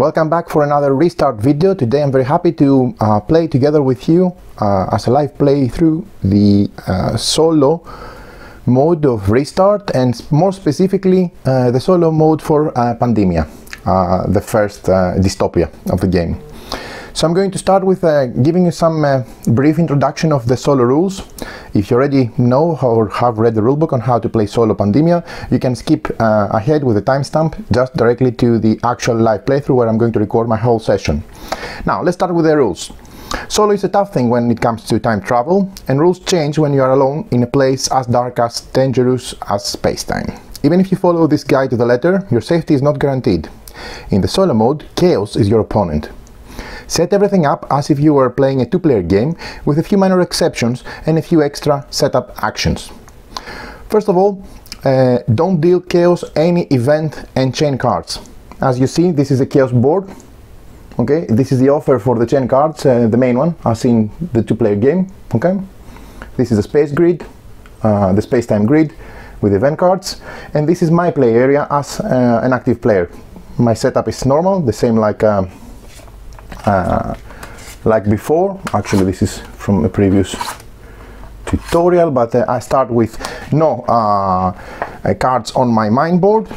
Welcome back for another restart video. Today I'm very happy to play together with you as a live playthrough the solo mode of Restart, and more specifically the solo mode for Pandemia, the first dystopia of the game. So I'm going to start with giving you some brief introduction of the solo rules. If you already know or have read the rulebook on how to play solo Pandemia, you can skip ahead with the timestamp just directly to the actual live playthrough where I'm going to record my whole session. Now let's start with the rules. Solo is a tough thing when it comes to time travel, and rules change when you are alone in a place as dark, as dangerous as space-time. Even if you follow this guide to the letter, your safety is not guaranteed. In the solo mode, chaos is your opponent. Set everything up as if you were playing a two-player game, with a few minor exceptions and a few extra setup actions. First of all, don't deal chaos any event and chain cards. As you see, this is a chaos board. Okay, this is the offer for the chain cards, the main one, as in the two-player game. Okay, this is a space grid, the space-time grid with event cards, and this is my play area as an active player. My setup is normal, the same like before. Actually, this is from a previous tutorial, but I start with no cards on my main board.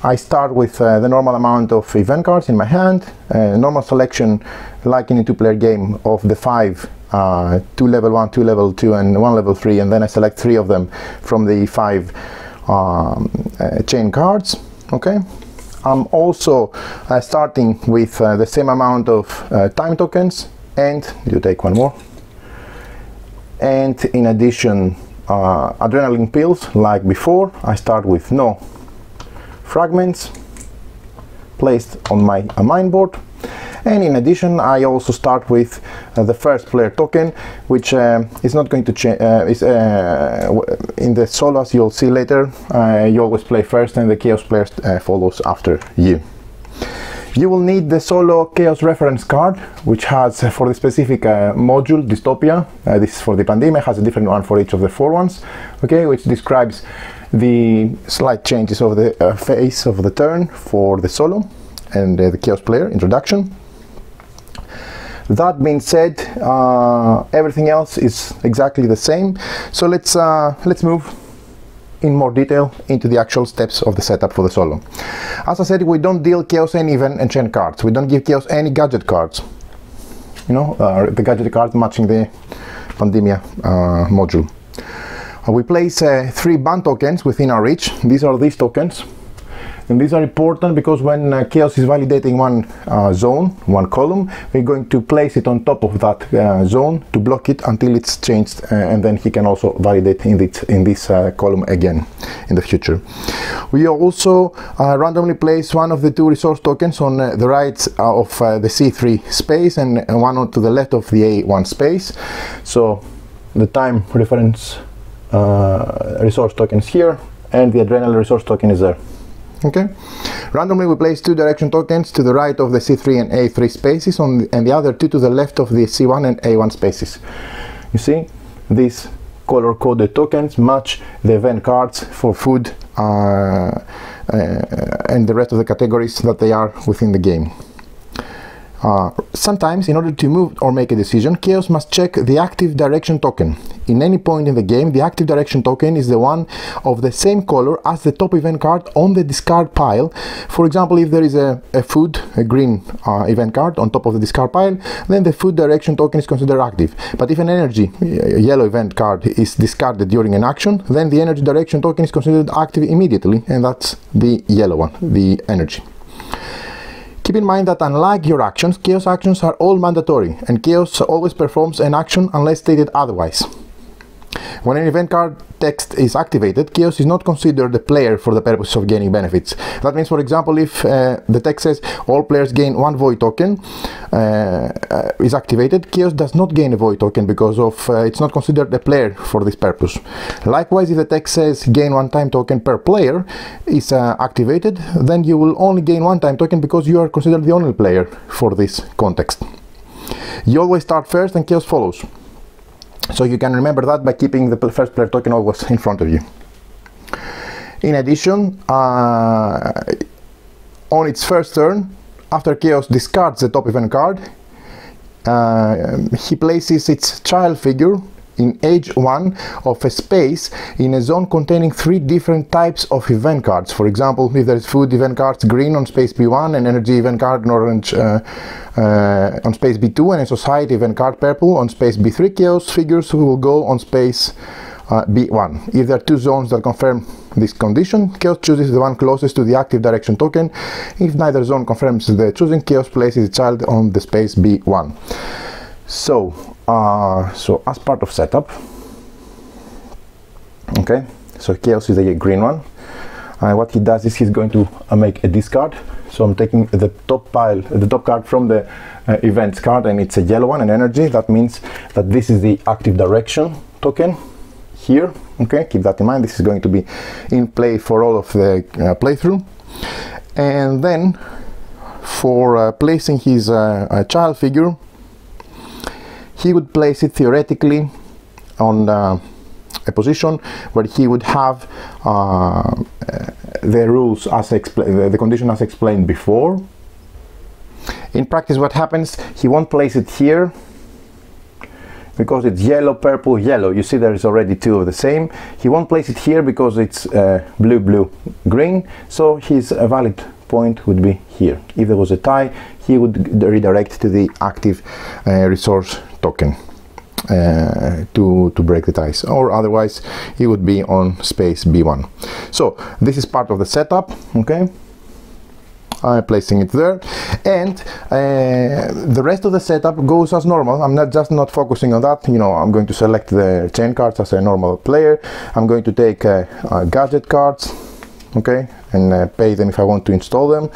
I start with the normal amount of event cards in my hand, normal selection like in a two-player game of the 5, 2 level 1, 2 level 2 and 1 level 3, and then I select 3 of them from the 5 chain cards. Okay, I'm also starting with the same amount of time tokens, and you take one more, and in addition adrenaline pills like before. I start with no fragments placed on my main board, and in addition I also start with the first player token, which is not going to change. In the solo, as you'll see later, you always play first and the chaos player follows after you. You will need the solo chaos reference card, which has for the specific module dystopia, this is for the Pandemia, has a different one for each of the 4 ones, okay, which describes the slight changes of the phase of the turn for the solo and the chaos player introduction. That being said, everything else is exactly the same. So let's move in more detail into the actual steps of the setup for the solo. As I said, we don't deal chaos any event and chain cards. We don't give chaos any gadget cards. You know, the gadget cards matching the Pandemia module. We place 3 ban tokens within our reach. These are these tokens, and these are important because when chaos is validating one zone, one column, we're going to place it on top of that zone to block it until it's changed, and then he can also validate in this column again in the future. We also randomly place one of the 2 resource tokens on the right of the C3 space and one to the left of the A1 space. So the time reference resource token is here, and the adrenaline resource token is there. Okay, randomly we place 2 direction tokens to the right of the C3 and A3 spaces, and the other 2 to the left of the C1 and A1 spaces. You see, these color coded tokens match the event cards for food and the rest of the categories that they are within the game. Sometimes, in order to move or make a decision, chaos must check the active direction token. In any point in the game, the active direction token is the one of the same color as the top event card on the discard pile. For example, if there is a green event card on top of the discard pile, then the food direction token is considered active. But if an energy yellow event card is discarded during an action, then the energy direction token is considered active immediately, and that's the yellow one, the energy. Keep in mind that unlike your actions, chaos actions are all mandatory, and chaos always performs an action unless stated otherwise. When an event card text is activated, chaos is not considered a player for the purpose of gaining benefits. That means, for example, if the text says all players gain 1 void token is activated, chaos does not gain a void token because of it's not considered a player for this purpose. Likewise, if the text says gain 1 time token per player is activated, then you will only gain 1 time token because you are considered the only player for this context. You always start first and chaos follows. So you can remember that by keeping the first player token always in front of you. In addition, on its first turn, after Chaos discards the top event card, he places its child figure in edge 1 of a space in a zone containing 3 different types of event cards. For example, if there's food event cards green on space B1, an energy event card in orange on space B2, and a society event card purple on space B3, Chaos figures will go on space B1. If there are 2 zones that confirm this condition, Chaos chooses the one closest to the active direction token. If neither zone confirms the choosing, Chaos places the child on the space B1. So as part of setup, okay, so Chaos is the green one. What he does is he's going to make a discard. So I'm taking the top card from the events card, and it's a yellow one, an energy. That means that this is the active direction token here. Okay, keep that in mind. This is going to be in play for all of the playthrough. And then for placing his child figure, he would place it theoretically on a position where he would have the rules as the condition as explained before. In practice, what happens, he won't place it here because it's yellow, purple, yellow. You see there is already 2 of the same. He won't place it here because it's blue, blue, green. So his valid point would be here. If there was a tie, he would redirect to the active resource token to break the ties, or otherwise he would be on space B1. So this is part of the setup. Okay, I'm placing it there, and the rest of the setup goes as normal. I'm not focusing on that. You know, I'm going to select the chain cards as a normal player. I'm going to take gadget cards, okay, and pay them if I want to install them,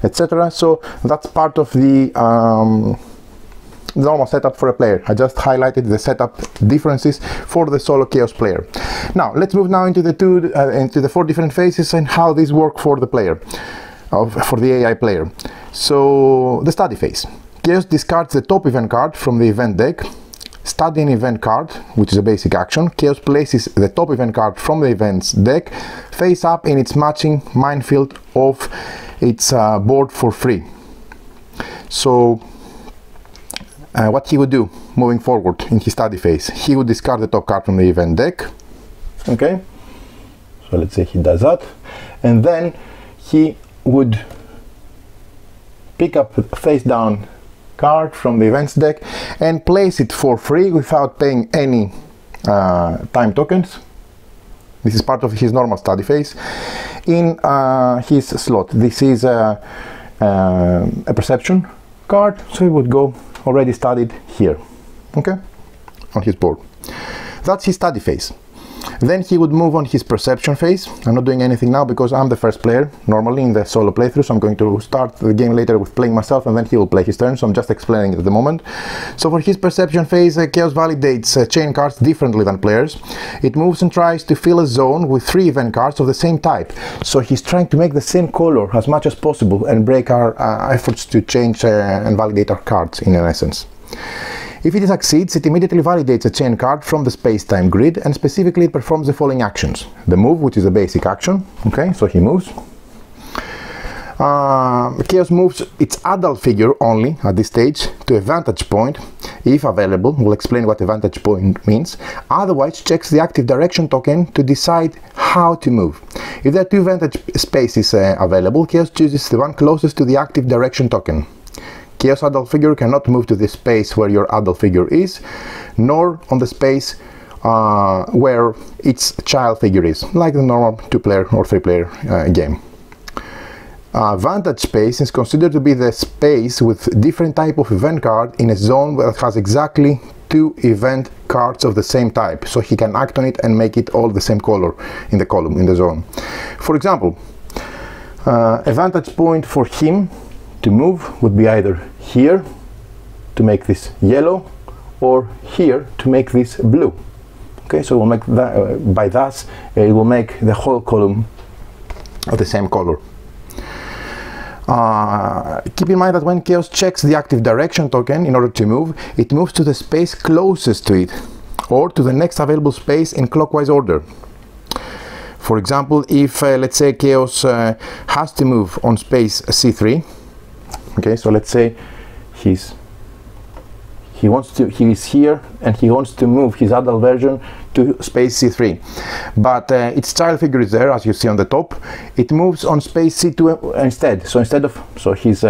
etc. So that's part of the normal setup for a player. I just highlighted the setup differences for the solo Chaos player. Now let's move now into the 4 different phases and how these work for the player, for the AI player. So the study phase. Chaos discards the top event card from the event deck. Study an event card, which is a basic action. Chaos places the top event card from the events deck face up in its matching minefield of its board for free. So what he would do moving forward in his study phase, he would discard the top card from the event deck. Okay, so let's say he does that, and then he would pick up a face down card from the events deck and place it for free without paying any time tokens. This is part of his normal study phase in his slot. This is a perception card, so he would go already studied here, okay, on his board. That's his study phase. Then he would move on his perception phase. I'm not doing anything now because I'm the first player normally in the solo playthrough, so I'm going to start the game later with playing myself, and then he will play his turn, so I'm just explaining it at the moment. So for his perception phase, Chaos validates chain cards differently than players. It moves and tries to fill a zone with 3 event cards of the same type. So he's trying to make the same color as much as possible and break our efforts to change and validate our cards in essence. If it succeeds, it immediately validates a chain card from the space-time grid, and specifically it performs the following actions. The move, which is a basic action, okay, so he moves. Chaos moves its adult figure only at this stage to a vantage point, if available. We'll explain what a vantage point means. Otherwise, checks the active direction token to decide how to move. If there are 2 vantage spaces available, Chaos chooses the one closest to the active direction token. Chaos adult figure cannot move to the space where your adult figure is, nor on the space where its child figure is, like the normal 2-player or 3-player game. Vantage space is considered to be the space with different type of event card in a zone that has exactly 2 event cards of the same type, so he can act on it and make it all the same color in the column, in the zone. For example, a vantage point for him to move would be either here to make this yellow, or here to make this blue. Okay, so we'll make that by thus it will make the whole column of the same color. Keep in mind that when Chaos checks the active direction token in order to move, it moves to the space closest to it, or to the next available space in clockwise order. For example, if let's say Chaos has to move on space C3, Okay, so let's say he is here and he wants to move his adult version to space C3, but its child figure is there, as you see on the top. It moves on space C2 instead. So he's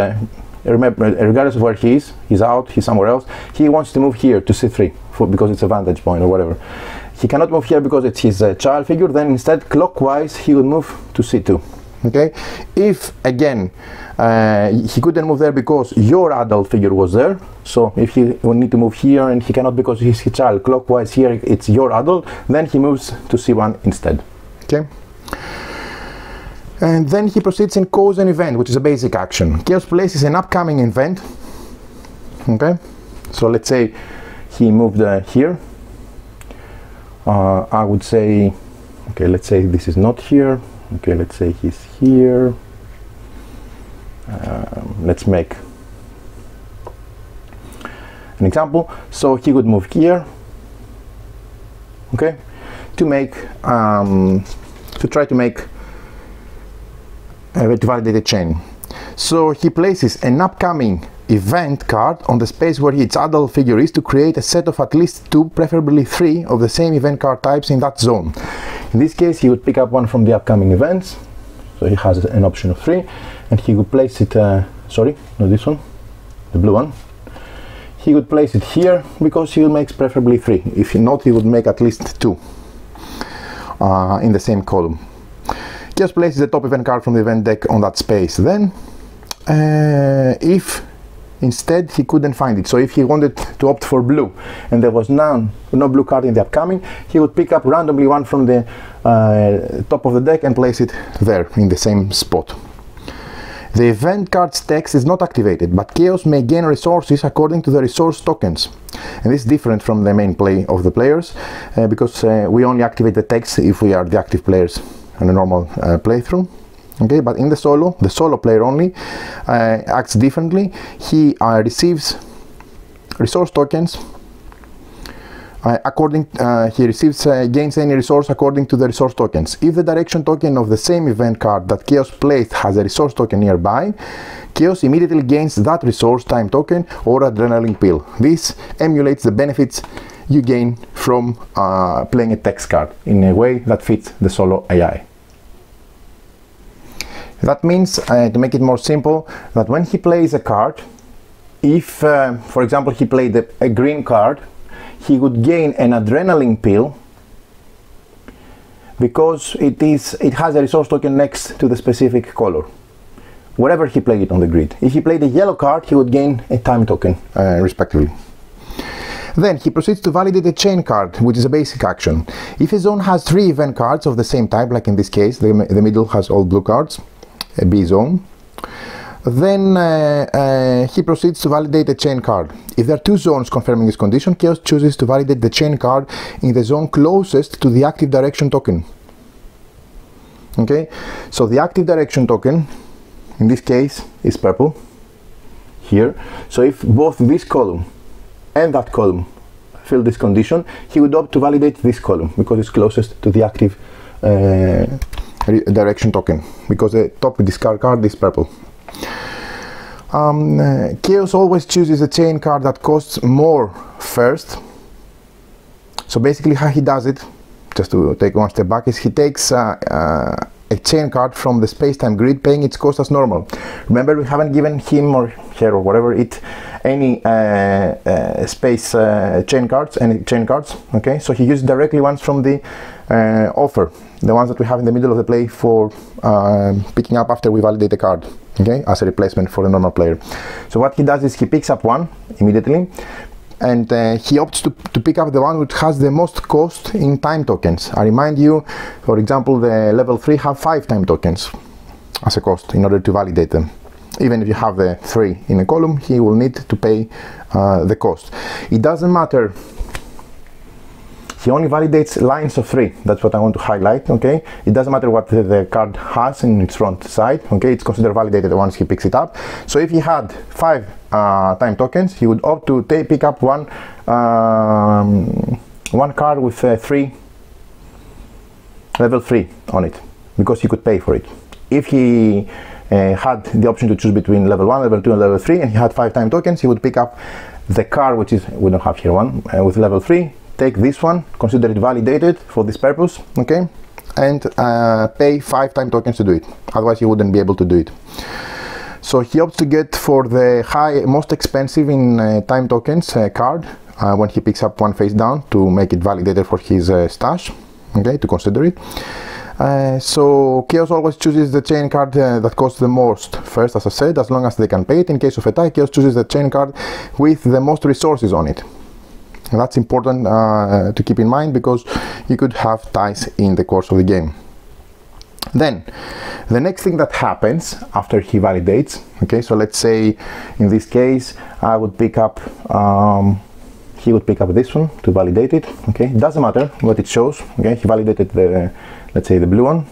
remember, regardless of where he is, he's out, he's somewhere else, he wants to move here to C3 because it's a vantage point or whatever. He cannot move here because it's his child figure, then instead clockwise he will move to C2. Okay, if again he couldn't move there because your adult figure was there, so if he will need to move here and he cannot because he's his child, clockwise here it's your adult, then he moves to C1 instead. Okay, and then he proceeds in cause an event, which is a basic action. Chaos places an upcoming event. Okay, so let's say he moved here. I would say, okay, let's say this is not here. Okay, let's say he's here. Let's make an example. So he would move here, okay, to make to try to make to validate a chain. So he places an upcoming event card on the space where its adult figure is to create a set of at least 2, preferably 3 of the same event card types in that zone. In this case he would pick up one from the upcoming events, so he has an option of 3, and he would place it, sorry, not this one, the blue one. He would place it here because he will make preferably 3. If not, he would make at least 2 in the same column. Just places the top event card from the event deck on that space. Then if instead he couldn't find it, so if he wanted to opt for blue and there was no blue card in the upcoming, he would pick up randomly one from the top of the deck and place it there in the same spot. The event card's text is not activated, but Chaos may gain resources according to the resource tokens. And this is different from the main play of the players, because we only activate the text if we are the active players in a normal playthrough. Okay, but in the solo player only acts differently. He receives resource tokens gains any resource according to the resource tokens. If the direction token of the same event card that Chaos placed has a resource token nearby, Chaos immediately gains that resource time token or adrenaline pill. This emulates the benefits you gain from playing a text card in a way that fits the solo AI. That means, to make it more simple, that when he plays a card, if for example he played a green card, he would gain an adrenaline pill because it has a resource token next to the specific color, wherever he played it on the grid. If he played a yellow card, he would gain a time token, respectively. Then he proceeds to validate a chain card, which is a basic action. If a zone has 3 event cards of the same type, like in this case, the middle has all blue cards, a B zone, then he proceeds to validate a chain card. If there are 2 zones confirming this condition, Chaos chooses to validate the chain card in the zone closest to the active direction token. Okay, so the active direction token in this case is purple here. So if both this column and that column fill this condition, he would opt to validate this column because it's closest to the active direction token, because the top discard card is purple. Chaos always chooses a chain card that costs more first. So basically how he does it, just to take one step back, is he takes a chain card from the space-time grid, paying its cost as normal. Remember, we haven't given him or her or whatever any space chain cards, okay? So he uses directly ones from the offer, the ones that we have in the middle of the play for picking up after we validate the card, okay, as a replacement for the normal player. So what he does is he picks up one immediately, and he opts to pick up the one which has the most cost in time tokens. I remind you, for example, the level 3 have 5 time tokens as a cost in order to validate them. Even if you have the 3 in a column, he will need to pay the cost. It doesn't matter. He only validates lines of 3. That's what I want to highlight, okay? It doesn't matter what the card has in its front side, okay? It's considered validated once he picks it up. So if he had 5 time tokens, he would opt to pick up one card with level 3 on it, because he could pay for it. If he had the option to choose between level 1, level 2 and level 3, and he had 5 time tokens, he would pick up the card, which is, we don't have here one, with level 3, take this one, consider it validated for this purpose, okay, and pay 5 time tokens to do it, otherwise he wouldn't be able to do it. So he opts to get for the most expensive in time tokens card when he picks up one face down to make it validated for his stash, okay, to consider it. So Chaos always chooses the chain card that costs the most first, as I said, as long as they can pay it. In case of a tie, Chaos chooses the chain card with the most resources on it. And that's important to keep in mind, because you could have ties in the course of the game. Then the next thing that happens after he validates, okay, so let's say in this case I would pick up he would pick up this one to validate it, okay, it doesn't matter what it shows, okay, he validated the, let's say, the blue one,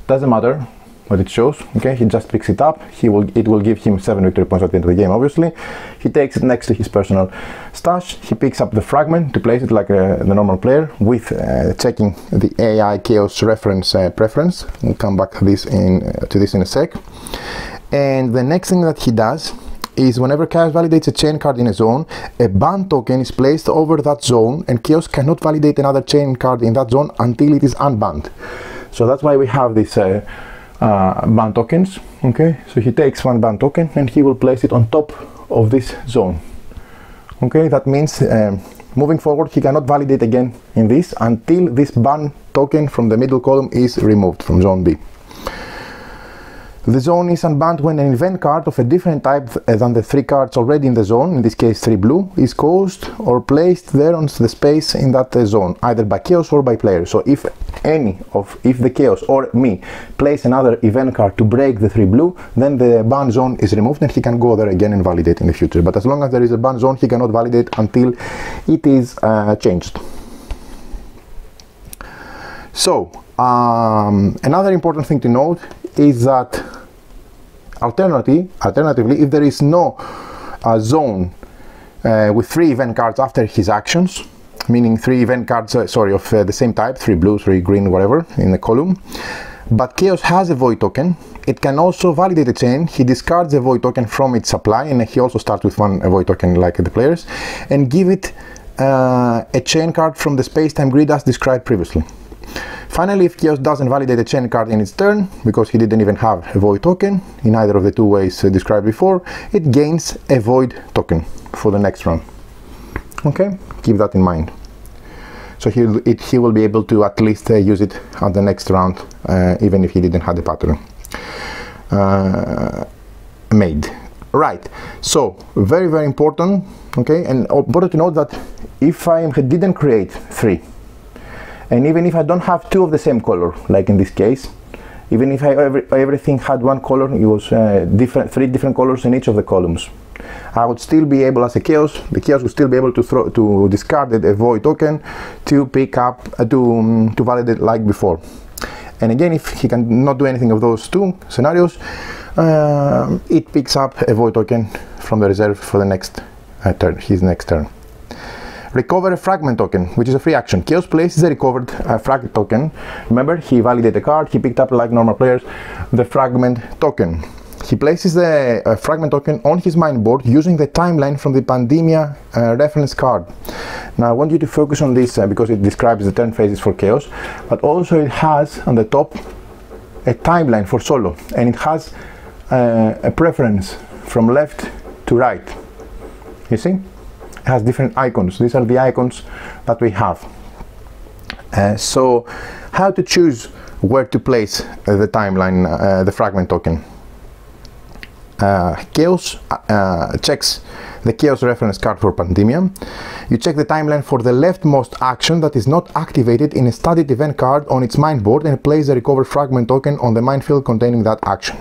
doesn't matter what it shows, okay, he just picks it up, it will give him 7 victory points at the end of the game, obviously. He takes it next to his personal stash, he picks up the fragment to place it like the normal player, with checking the AI Chaos reference preference. We'll come back to this in a sec. And the next thing that he does is, whenever Chaos validates a chain card in a zone, a ban token is placed over that zone, and Chaos cannot validate another chain card in that zone until it is unbanned. So that's why we have this ban tokens, okay, so he takes one ban token and he will place it on top of this zone, okay. That means moving forward he cannot validate again in this until this ban token from the middle column is removed from zone B. The zone is unbanned when an event card of a different type than the 3 cards already in the zone, in this case 3 blue, is caused or placed there on the space in that zone, either by Chaos or by player. So if the Chaos or me place another event card to break the 3 blue, then the ban zone is removed and he can go there again and validate in the future. But as long as there is a ban zone, he cannot validate until it is changed. So another important thing to note is that alternatively, if there is no zone with 3 event cards after his actions, meaning 3 event cards of the same type, 3 blue, 3 green, whatever, in the column, but Chaos has a void token, it can also validate a chain. He discards a void token from its supply, and he also starts with one void token like the players, and give it a chain card from the space-time grid as described previously. Finally, if Chaos doesn't validate a chain card in its turn, because he didn't even have a void token in either of the 2 ways described before, it gains a void token for the next run. Okay, keep that in mind. So he will be able to at least use it at the next round, even if he didn't have the pattern made. Right, so very, very important, okay, and important to note that if I didn't create 3, and even if I don't have 2 of the same color, like in this case, even if everything had one color, it was 3 different colors in each of the columns, I would still be able, as a Chaos, the Chaos would still be able to discard a void token to pick up, to validate like before. And again, if he cannot do anything of those 2 scenarios, it picks up a void token from the reserve for the next turn, his next turn. Recover a fragment token, which is a free action. Chaos places a recovered fragment token. Remember, he validated a card, he picked up, like normal players, the fragment token. He places the fragment token on his mind board using the timeline from the Pandemia reference card. Now I want you to focus on this because it describes the turn phases for Chaos, but also it has on the top a timeline for solo, and it has a preference from left to right. You see? Has different icons. These are the icons that we have. So how to choose where to place the timeline, the fragment token? Chaos checks the Chaos reference card for Pandemia. You check the timeline for the leftmost action that is not activated in a studied event card on its mind board, and place the recovered fragment token on the minefield containing that action.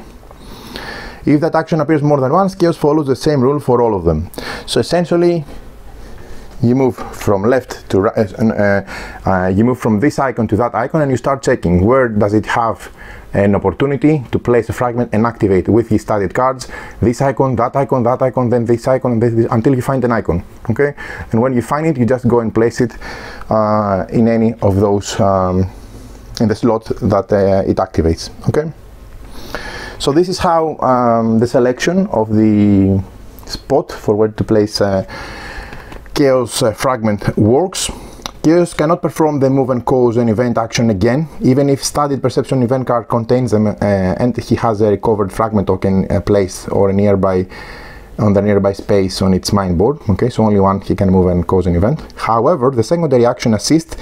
If that action appears more than once, Chaos follows the same rule for all of them. So essentially, you move from left to right, you move from this icon to that icon, and you start checking where does it have an opportunity to place a fragment and activate with his studied cards. This icon, that icon, that icon, then this icon, and this, until you find an icon. Okay, and when you find it, you just go and place it in any of those in the slot that it activates. Okay, So this is how the selection of the spot for where to place Chaos fragment works. Chaos cannot perform the move and cause an event action again, even if studied perception event card contains them and he has a recovered fragment token placed or on the nearby space on its mind board. Okay, so only one he can move and cause an event. However, the secondary action assist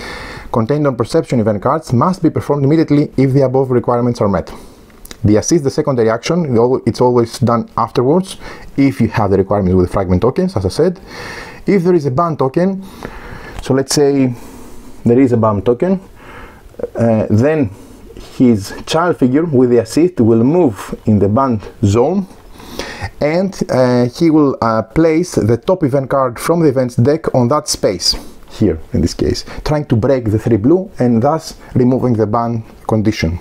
contained on perception event cards must be performed immediately if the above requirements are met. The assist, the secondary action, it's always done afterwards if you have the requirements with fragment tokens, as I said. If there is a ban token, so let's say there is a ban token, then his child figure with the assist will move in the banned zone, and he will place the top event card from the events deck on that space, here in this case, trying to break the 3 blue and thus removing the ban condition.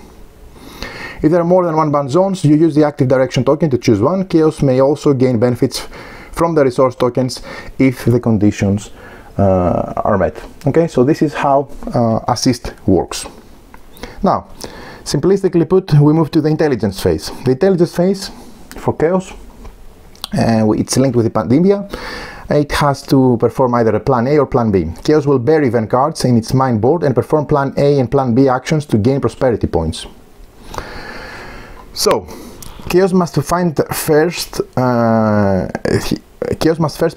If there are more than one ban zones, you use the active direction token to choose one. Chaos may also gain benefits from the resource tokens if the conditions are met. Okay, so this is how assist works. Now, simplistically put, we move to the intelligence phase. The intelligence phase for Chaos, it's linked with the Pandemia. It has to perform either a plan A or plan B. Chaos will bear event cards in its mind board and perform plan A and plan B actions to gain prosperity points. So, Chaos must first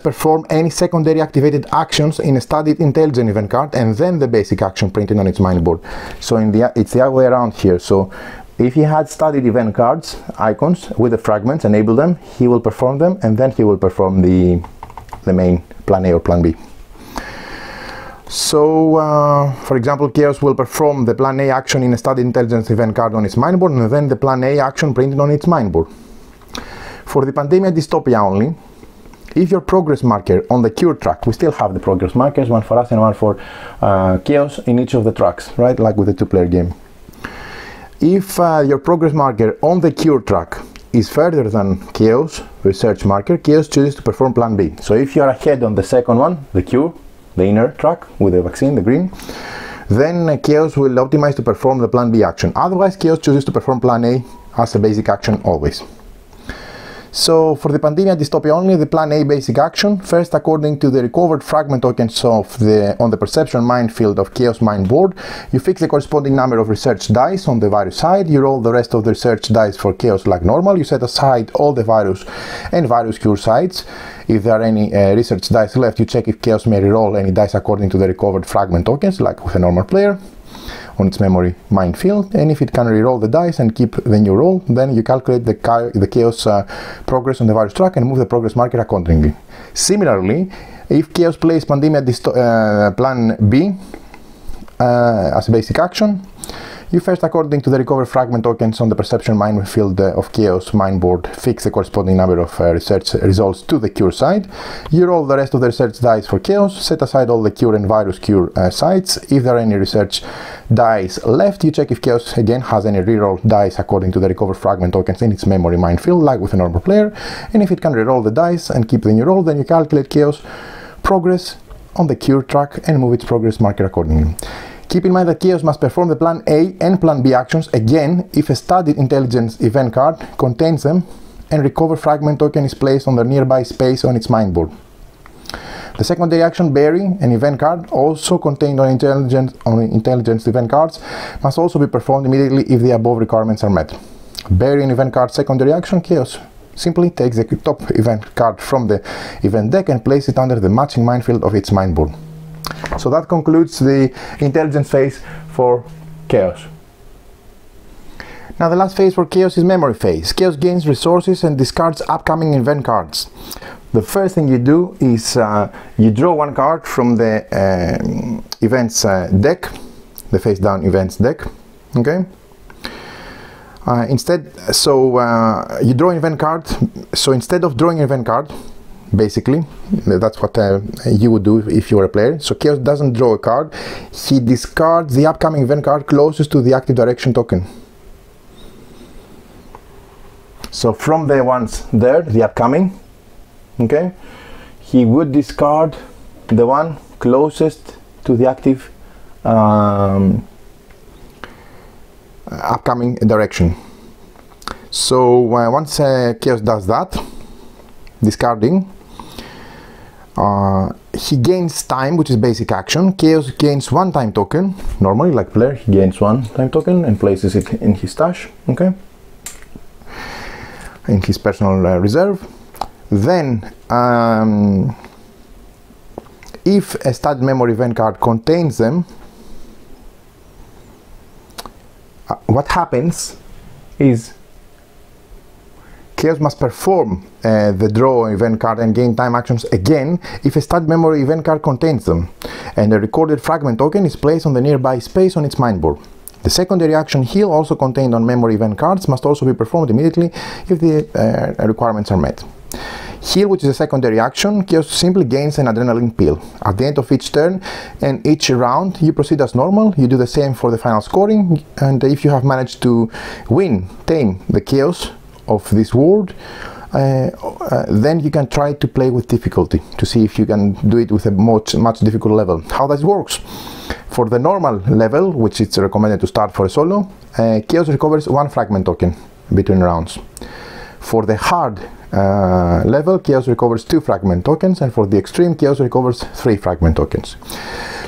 perform any secondary activated actions in a studied intelligent event card and then the basic action printed on its mind board. So it's the other way around here. So if he had studied event cards, icons with the fragments, enable them, he will perform them, and then he will perform the main plan A or plan B. So, for example, Chaos will perform the plan A action in a studied intelligence event card on its mind board, and then the plan A action printed on its mind board. For the Pandemia Dystopia only, if your progress marker on the cure track, we still have the progress markers, one for us and one for Chaos in each of the tracks, right, like with a 2-player game. If your progress marker on the cure track is further than Chaos research marker, Chaos chooses to perform plan B. So if you are ahead on the second one, the cure, the inner track with the vaccine, the green, then Chaos will optimize to perform the plan B action. Otherwise, Chaos chooses to perform plan A as a basic action always. So for the Pandemia Dystopia only, the plan A basic action, first according to the recovered fragment tokens on the perception minefield of Chaos mind board, you fix the corresponding number of research dice on the virus side, you roll the rest of the research dice for Chaos like normal, you set aside all the virus and virus cure sides. If there are any research dice left, you check if Chaos may reroll any dice according to the recovered fragment tokens, like with a normal player, on its memory minefield, and if it can reroll the dice and keep the new roll, then you calculate the Chaos progress on the virus track and move the progress marker accordingly. Similarly, if Chaos plays Pandemia plan B as a basic action, you first, according to the recovered fragment tokens on the perception minefield of Chaos mind board, fix the corresponding number of research results to the cure side. You roll the rest of the research dice for Chaos, set aside all the cure and virus cure sides. If there are any research dice left, you check if Chaos again has any reroll dice according to the recovered fragment tokens in its memory minefield, like with a normal player. And if it can reroll the dice and keep the new roll, then you calculate Chaos progress on the cure track and move its progress marker accordingly. Keep in mind that Chaos must perform the plan A and plan B actions again if a studied intelligence event card contains them and recover fragment token is placed on the nearby space on its mind board. The secondary action bearing an event card also contained on intelligence event cards must also be performed immediately if the above requirements are met. Bearing an event card secondary action, Chaos simply takes the top event card from the event deck and places it under the matching minefield of its mind board. So that concludes the intelligence phase for Chaos. Now the last phase for Chaos is memory phase. Chaos gains resources and discards upcoming event cards. The first thing you do is you draw one card from the events deck, the face down events deck, okay? You draw an event card, so instead of drawing an event card, basically, that's what you would do if you were a player. So Chaos doesn't draw a card, he discards the upcoming event card closest to the active direction token. So from the ones there, the upcoming, okay, he would discard the one closest to the active upcoming direction. So once Chaos does that, discarding, he gains time, which is basic action. Chaos gains 1 time token. Normally, like player, he gains 1 time token and places it in his stash, okay, in his personal reserve. Then, if a studded memory event card contains them, what happens is Chaos must perform the draw event card and gain time actions again if a studded memory event card contains them, and a recorded fragment token is placed on the nearby space on its mindboard. The secondary action heal, also contained on memory event cards, must also be performed immediately if the requirements are met. Heal, which is a secondary action, Chaos simply gains an adrenaline pill. At the end of each turn and each round, you proceed as normal. You do the same for the final scoring, and if you have managed to tame the Chaos of this world, then you can try to play with difficulty to see if you can do it with a much difficult level. How that works? For the normal level, which it's recommended to start for a solo, Chaos recovers 1 fragment token between rounds. For the hard level, Chaos recovers 2 fragment tokens, and for the extreme, Chaos recovers 3 fragment tokens.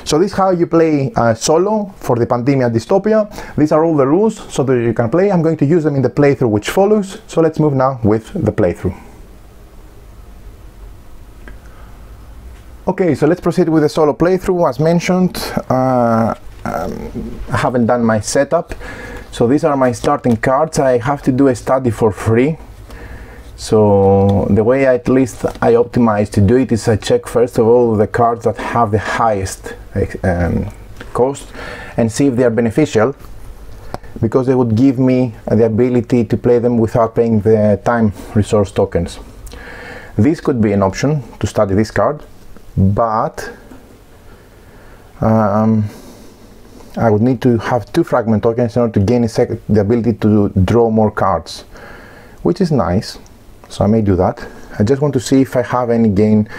So this is how you play solo for the Pandemia Dystopia. These are all the rules so that you can play. I'm going to use them in the playthrough which follows. So let's move now with the playthrough. Okay, so let's proceed with the solo playthrough. As mentioned, I haven't done my setup. So these are my starting cards. I have to do a study for free. So the way at least I optimize to do it is I check first of all the cards that have the highest cost and see if they are beneficial, because they would give me the ability to play them without paying the time resource tokens. This could be an option to study this card, but I would need to have 2 fragment tokens in order to gain the ability to draw more cards, which is nice. So I may do that. I just want to see if I have any gain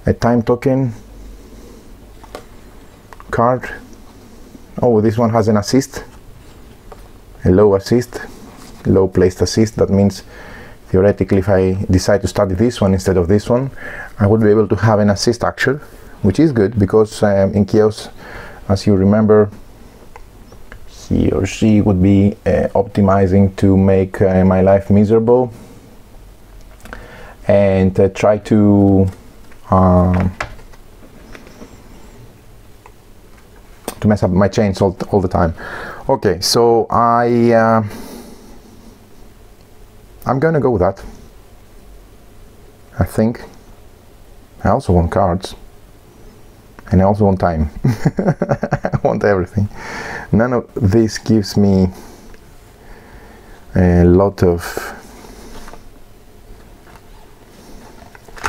a time token card. Oh, this one has an assist, a low assist, low placed assist. That means theoretically if I decide to study this one instead of this one, I would be able to have an assist action, which is good because in Chaos, as you remember, he or she would be optimizing to make my life miserable and try to mess up my chains all the time. Okay, so I'm gonna go with that. I think I also want cards, and I also want time. I want everything. None of this gives me a lot of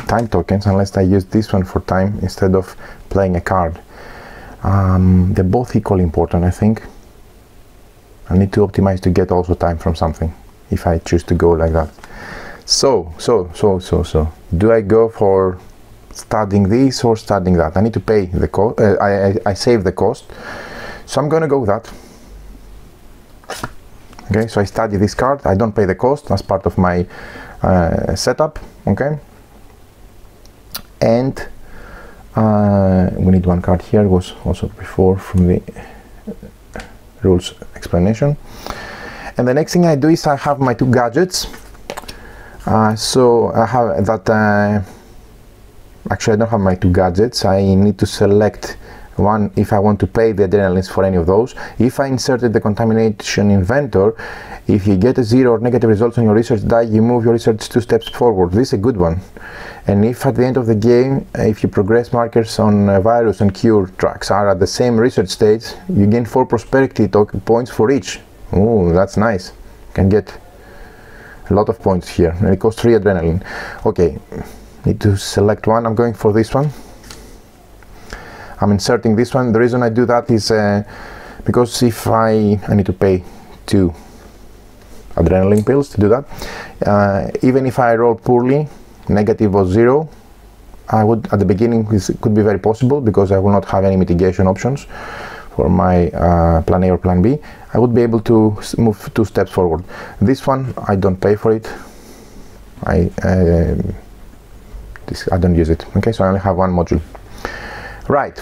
time tokens unless I use this one for time instead of playing a card. They're both equally important, I think. I need to optimize to get also time from something if I choose to go like that. So do I go for studying this or studying that? I need to pay the cost. I save the cost, so I'm gonna go with that. Okay, so I study this card, I don't pay the cost as part of my setup. Okay, and we need 1 card here, was also before from the rules explanation. And the next thing I do is I have my 2 gadgets. So I have that, actually I don't have my 2 gadgets. I need to select one if I want to pay the adrenalines for any of those. If I inserted the contamination inventor, if you get a 0 or negative results on your research die, you move your research 2 steps forward. This is a good one. And if at the end of the game, if you progress markers on virus and cure tracks are at the same research stage, you gain 4 prosperity points for each. Oh, that's nice. You can get a lot of points here, and it costs 3 adrenaline. Okay, need to select one. I'm going for this one. I'm inserting this one. The reason I do that is because if I need to pay 2 adrenaline pills to do that. Even if I roll poorly, negative or 0, I would at the beginning, this could be very possible because I will not have any mitigation options for my plan A or plan B. I would be able to move 2 steps forward. This one, I don't pay for it. I don't use it. Okay, so I only have 1 module. Right,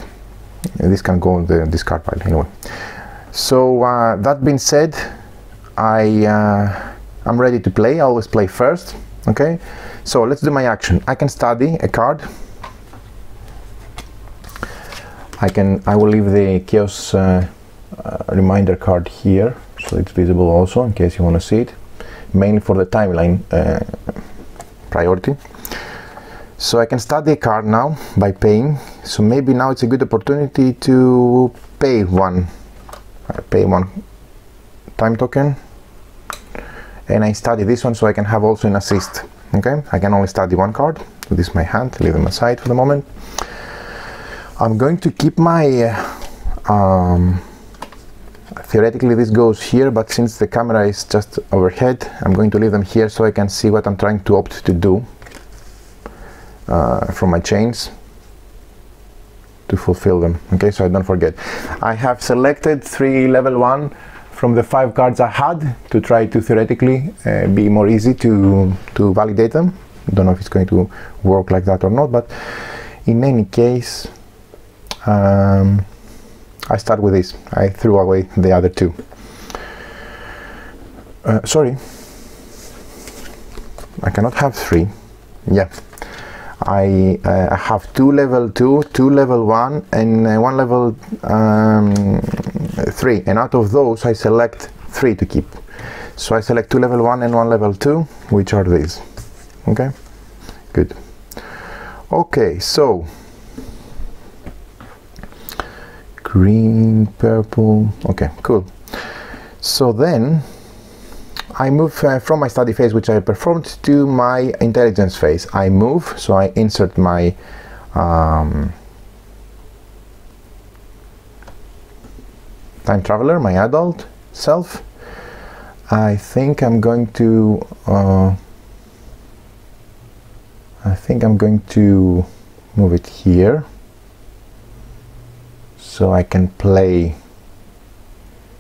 this can go on the discard pile anyway. So that being said, I'm ready to play. I always play first. Okay, so let's do my action. I can study a card. I will leave the chaos reminder card here, so it's visible also in case you want to see it, mainly for the timeline priority. So I can study a card now by paying, so maybe now it's a good opportunity to pay one time token, and I study this one so I can have also an assist. Okay, I can only study 1 card. So this is my hand, leave them aside for the moment. I'm going to keep my theoretically this goes here, but since the camera is just overhead, I'm going to leave them here so I can see what I'm trying to opt to do from my chains to fulfill them. Okay, so I don't forget. I have selected 3 level 1 from the 5 cards I had to try to theoretically be more easy to validate them. Don't know if it's going to work like that or not, but in any case, I start with this. I threw away the other 2. Sorry, I cannot have 3. Yeah, I have 2 level 2, 2 level 1, and 1 level 3. And out of those, I select 3 to keep. So I select 2 level 1 and 1 level 2, which are these. Okay, good. Okay, so green, purple. Okay, cool. So then I move from my study phase, which I performed, to my intelligence phase. I move, so I insert my time traveler, my adult self. I think I'm going to move it here, so I can play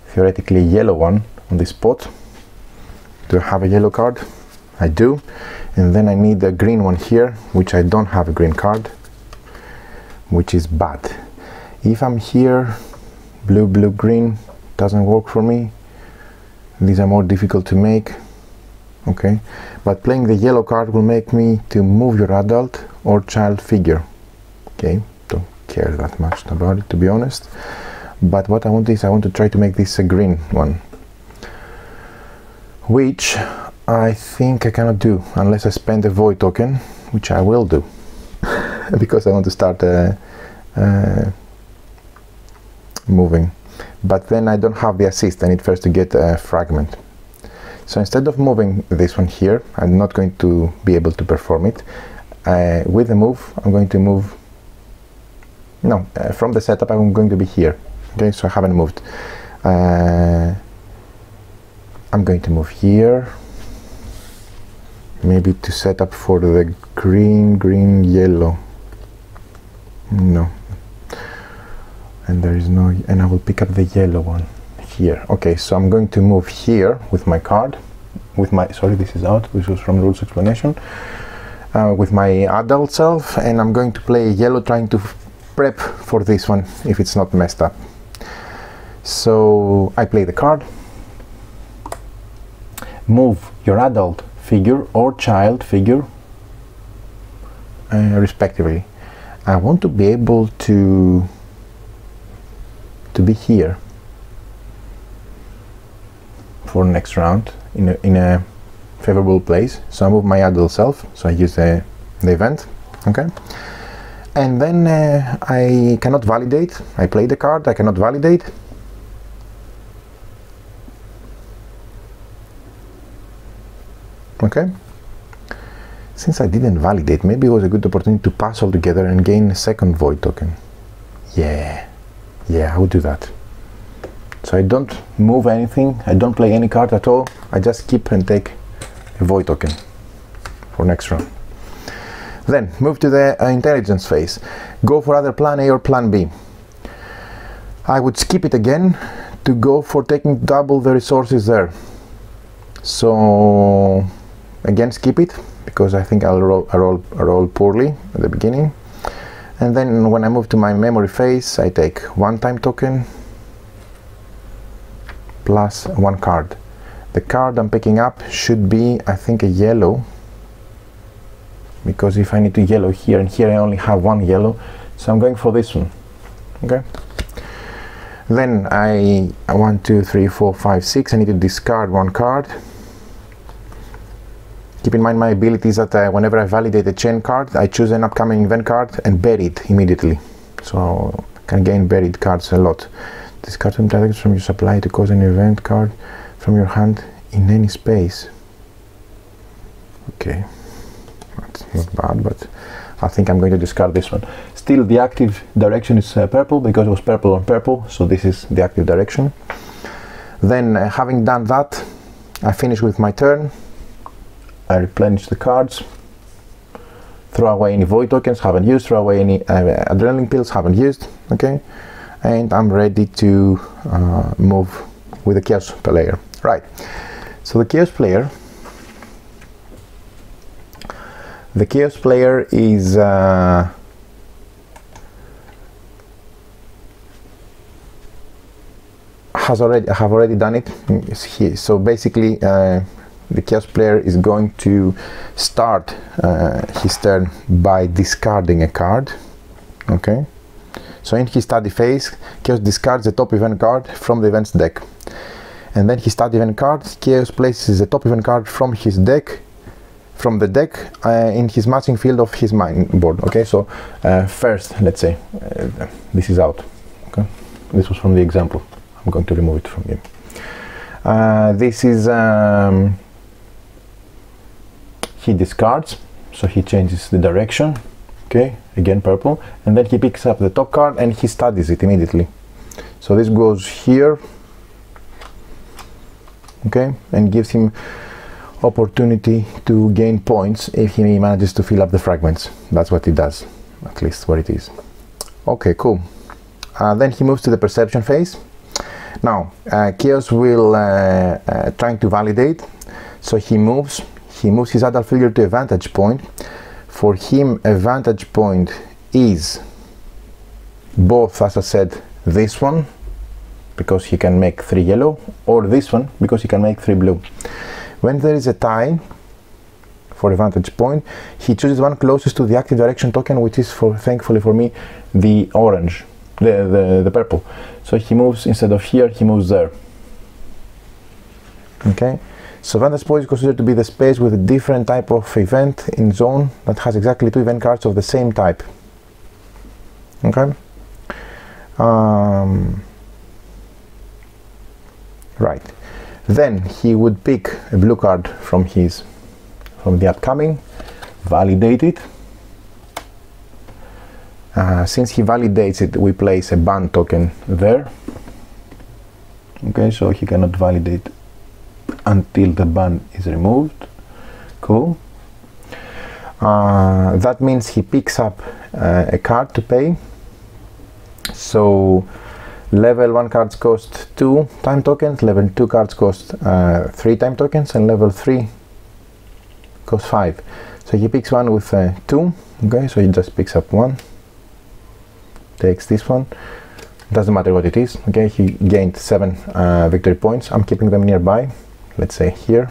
theoretically yellow one on this spot. Do I have a yellow card? I do. And then I need a green one here, which I don't have a green card, which is bad. If I'm here, blue, blue, green doesn't work for me. These are more difficult to make. Okay, but playing the yellow card will make me to move your adult or child figure. Okay, don't care that much about it, to be honest. But what I want is, I want to try to make this a green one, which I think I cannot do unless I spend a void token, which I will do because I want to start moving. But then I don't have the assist. I need first to get a fragment. So instead of moving this one here, I'm not going to be able to perform it. With the move, I'm going to move, no, from the setup I'm going to be here. Okay, so I haven't moved. I'm going to move here, maybe to set up for the green, green, yellow. No, and there is no, and I will pick up the yellow one here. Okay, so I'm going to move here with my card, with my, sorry, this is out, this was from rules explanation, with my adult self, and I'm going to play yellow, trying to prep for this one if it's not messed up. So I play the card, move your adult figure or child figure respectively. I want to be able to be here for next round in a favorable place. So I move my adult self, so I use the event. Okay, and then I cannot validate. I play the card, I cannot validate. Okay, since I didn't validate, maybe it was a good opportunity to pass all together and gain a second void token. Yeah, I would do that. So I don't move anything, I don't play any card at all, I just keep and take a void token for next round. Then move to the intelligence phase. Go for either plan A or plan B. I would skip it again to go for taking double the resources there. So again, skip it, because I think I'll roll poorly at the beginning. And then when I move to my memory phase, I take 1 time token plus 1 card. The card I'm picking up should be, I think, a yellow, because if I need to yellow here and here I only have 1 yellow, so I'm going for this one. Okay. Then I 1, 2, 3, 4, 5, 6. I need to discard 1 card. Keep in mind my ability is that whenever I validate a chain card, I choose an upcoming event card and bury it immediately. So I can gain buried cards a lot. Discard some targets from your supply to cause an event card from your hand in any space. Okay, that's not bad, but I think I'm going to discard this one. Still, the active direction is purple, because it was purple on purple, so this is the active direction. Then having done that, I finish with my turn. I replenish the cards, throw away any void tokens, haven't used, throw away any adrenaline pills, haven't used, okay? And I'm ready to move with the chaos player. Right, so the chaos player is I have already done it. So basically the chaos player is going to start his turn by discarding a card. Okay, so in his study phase, Chaos discards the top event card from the event's deck, and then his study event card, Chaos places the top event card from his deck, in his matching field of his main board. Okay, so first, let's say this is out. Okay, this was from the example. I'm going to remove it from here. This is he discards, so he changes the direction. Okay, again purple, and then he picks up the top card and he studies it immediately. So this goes here, okay, and gives him opportunity to gain points if he manages to fill up the fragments. That's what he does, at least what it is. Okay, cool. Then he moves to the perception phase. Now Chaos will trying to validate, so he moves his adult figure to a vantage point. For him, a vantage point is both, as I said, this one, because he can make 3 yellow, or this one, because he can make 3 blue. When there is a tie for a vantage point, he chooses one closest to the active direction token, which is, thankfully for me, the orange, the purple. So he moves, instead of here, he moves there. Okay, so vantage point is considered to be the space with a different type of event in zone that has exactly 2 event cards of the same type. Okay. Right. Then he would pick a blue card from the upcoming, validate it. Since he validates it, we place a ban token there. Okay, so he cannot validate until the ban is removed. Cool. That means he picks up a card to pay. So level 1 cards cost 2 time tokens, level 2 cards cost 3 time tokens, and level 3 cost 5. So he picks one with 2. Okay, so he just picks up 1, takes this one, doesn't matter what it is. Okay, he gained 7 victory points. I'm keeping them nearby, let's say here.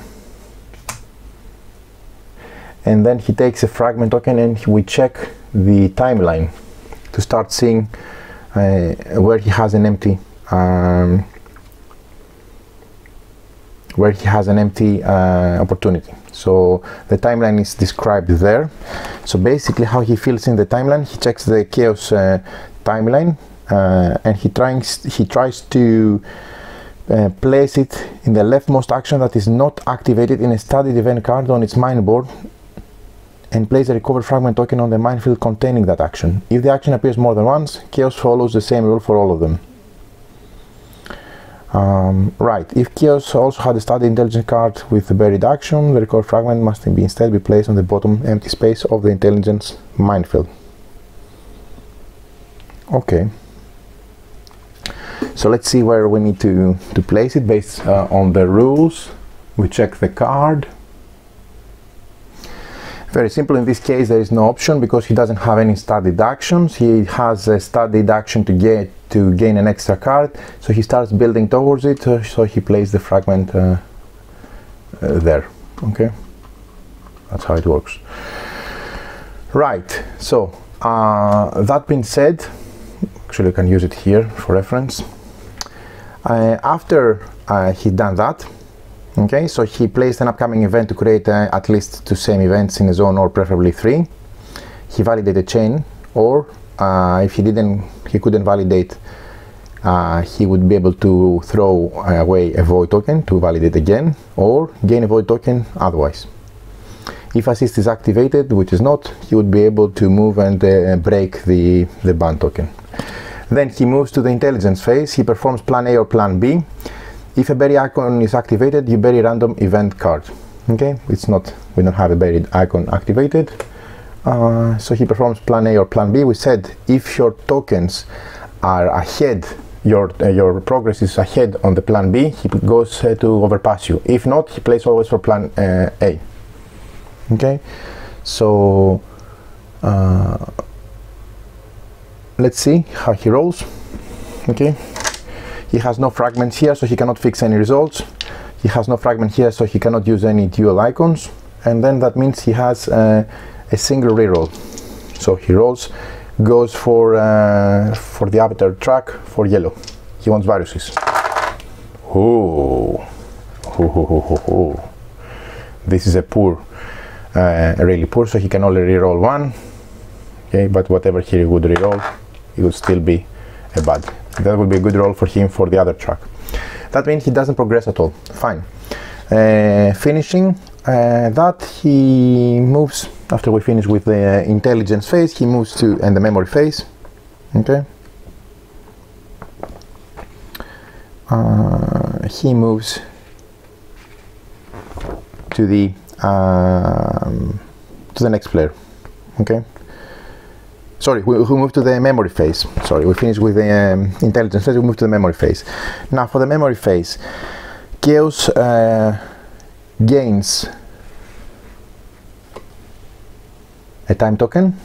And then he takes a fragment token, and we check the timeline to start seeing where he has an empty opportunity. So the timeline is described there. So basically how he fills in the timeline, he checks the chaos timeline, and he tries to place it in the leftmost action that is not activated in a studied event card on its mine board, and place a recovered fragment token on the minefield containing that action. If the action appears more than once, Chaos follows the same rule for all of them. Right, if Chaos also had a studied intelligence card with the buried action, the recovered fragment must instead be placed on the bottom empty space of the intelligence minefield. Okay. So let's see where we need to place it based on the rules. We check the card. Very simple. In this case there is no option because he doesn't have any studied actions. He has a studied action to gain an extra card, so he starts building towards it, so he plays the fragment there. Okay, that's how it works. Right, so that being said, actually you can use it here for reference. After he done that, okay, so he placed an upcoming event to create at least 2 same events in a zone, or preferably 3. He validated chain, or if he couldn't validate, he would be able to throw away a void token to validate again, or gain a void token otherwise. If assist is activated, which is not, he would be able to move and break the ban token. Then he moves to the intelligence phase. He performs plan A or plan B. If a bury icon is activated, you bury random event card. Okay, it's not, we don't have a buried icon activated. So he performs plan A or plan B. We said if your tokens are ahead, your progress is ahead on the plan B, he goes to overpass you. If not, he plays always for plan A. Okay, so let's see how he rolls. Okay, he has no fragments here, so he cannot fix any results. He has no fragment here, so he cannot use any dual icons, and then that means he has a single reroll. So he rolls, goes for the avatar track for yellow. He wants viruses. Oh, this is a poor, really poor. So he can only reroll 1. Okay, but whatever he would reroll, it would still be a bad. That would be a good roll for him for the other track. That means he doesn't progress at all. Fine. Finishing that, he moves, after we finish with the intelligence phase, he moves to and the memory phase. Okay. He moves to the next player. Okay. Sorry, we move to the memory phase. Sorry, we finished with the intelligence phase, we move to the memory phase. Now for the memory phase, Chaos gains a time token.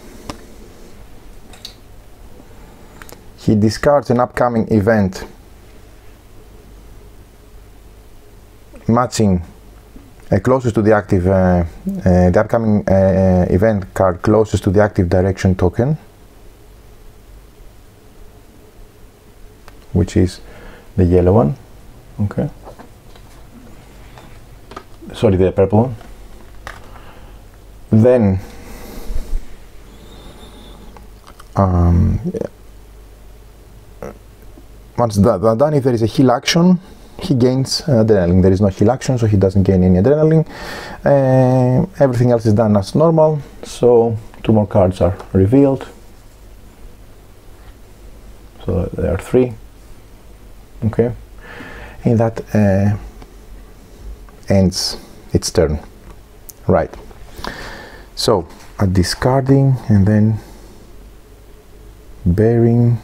He discards an upcoming event matching closest to the active, the upcoming event card closest to the active direction token, which is the yellow one. Okay. Sorry, the purple one. Then once that's done, if there is a heal action, he gains adrenaline. There is no heal action, so he doesn't gain any adrenaline. Everything else is done as normal, so 2 more cards are revealed. So there are 3. Okay, and that ends its turn. Right, so discarding and then burying.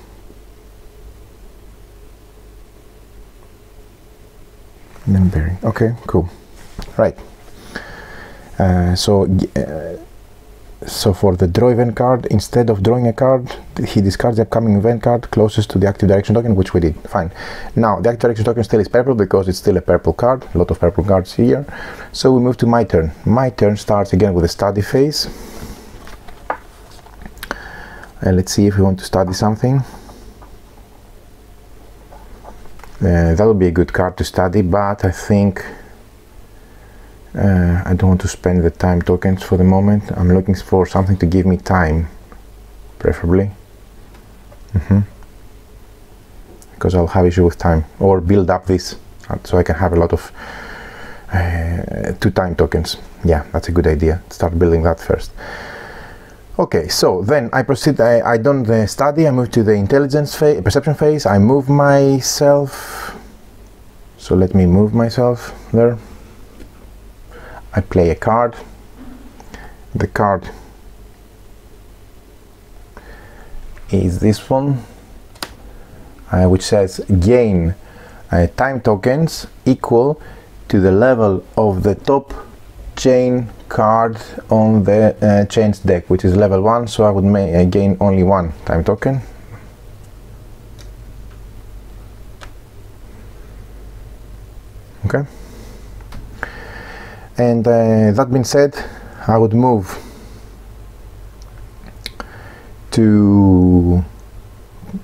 And then burying. Okay, cool. Right. So for the draw event card, instead of drawing a card, he discards the upcoming event card closest to the active direction token, which we did. Fine. Now the active direction token still is purple because it's still a purple card. A lot of purple cards here. So we move to my turn. My turn starts again with a study phase. Let's see if we want to study something. That would be a good card to study, but I think I don't want to spend the time tokens for the moment. I'm looking for something to give me time, preferably. Because I'll have issue with time, or build up this so I can have a lot of 2 time tokens. Yeah, that's a good idea. Start building that first. Okay, so then I proceed. I don't study. I move to the intelligence phase, perception phase. I move myself. So let me move myself there. I play a card. The card is this one. which says gain time tokens equal to the level of the top chain card on the chains deck, which is level 1, so I would gain only 1 time token. Okay, and that being said, I would move to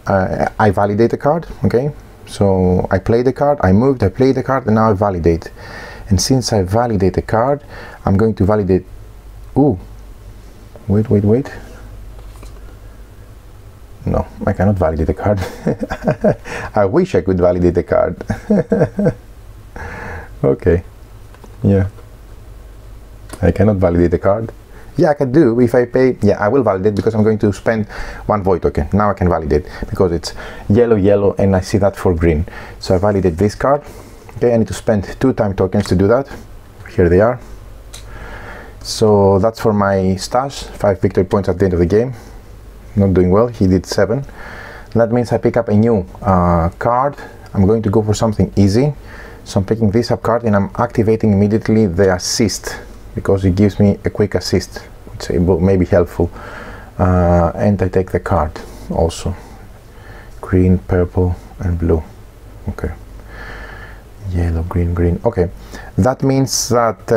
I validate the card. Okay, so I play the card, I moved, I play the card, and now I validate. And since I validate the card, I'm going to validate. Ooh, wait. No, I cannot validate the card. I wish I could validate the card. Okay, yeah, I cannot validate the card. Yeah, I can do if I pay. Yeah, I will validate because I'm going to spend 1 void token. Now I can validate because it's yellow, and I see that for green. So I validate this card. Okay, I need to spend 2 time tokens to do that. Here they are. So that's for my stash, 5 victory points at the end of the game. Not doing well, he did 7. That means I pick up a new card. I'm going to go for something easy. So I'm picking this up card and I'm activating immediately the assist because it gives me a quick assist, which may be helpful. And I take the card also. Green, purple and blue. Okay. Yellow, green. Okay. That means that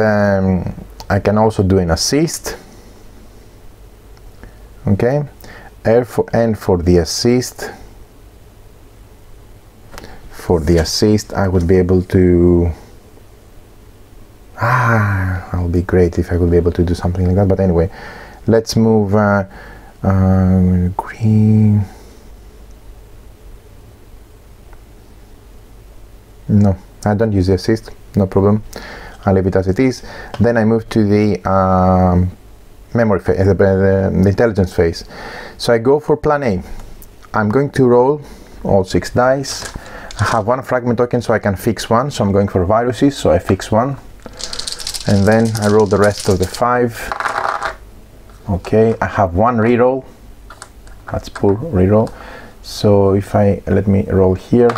I can also do an assist. Okay. And for the assist, I would be able to that would be great if I would be able to do something like that, but anyway, let's move green. No, I don't use the assist, no problem, I'll leave it as it is. Then I move to the memory phase, the intelligence phase. So I go for plan A. I'm going to roll all 6 dice. I have 1 fragment token, so I can fix 1, so I'm going for viruses, so I fix 1. And then I roll the rest of the 5. Okay, I have 1 reroll. That's poor reroll. So if let me roll here.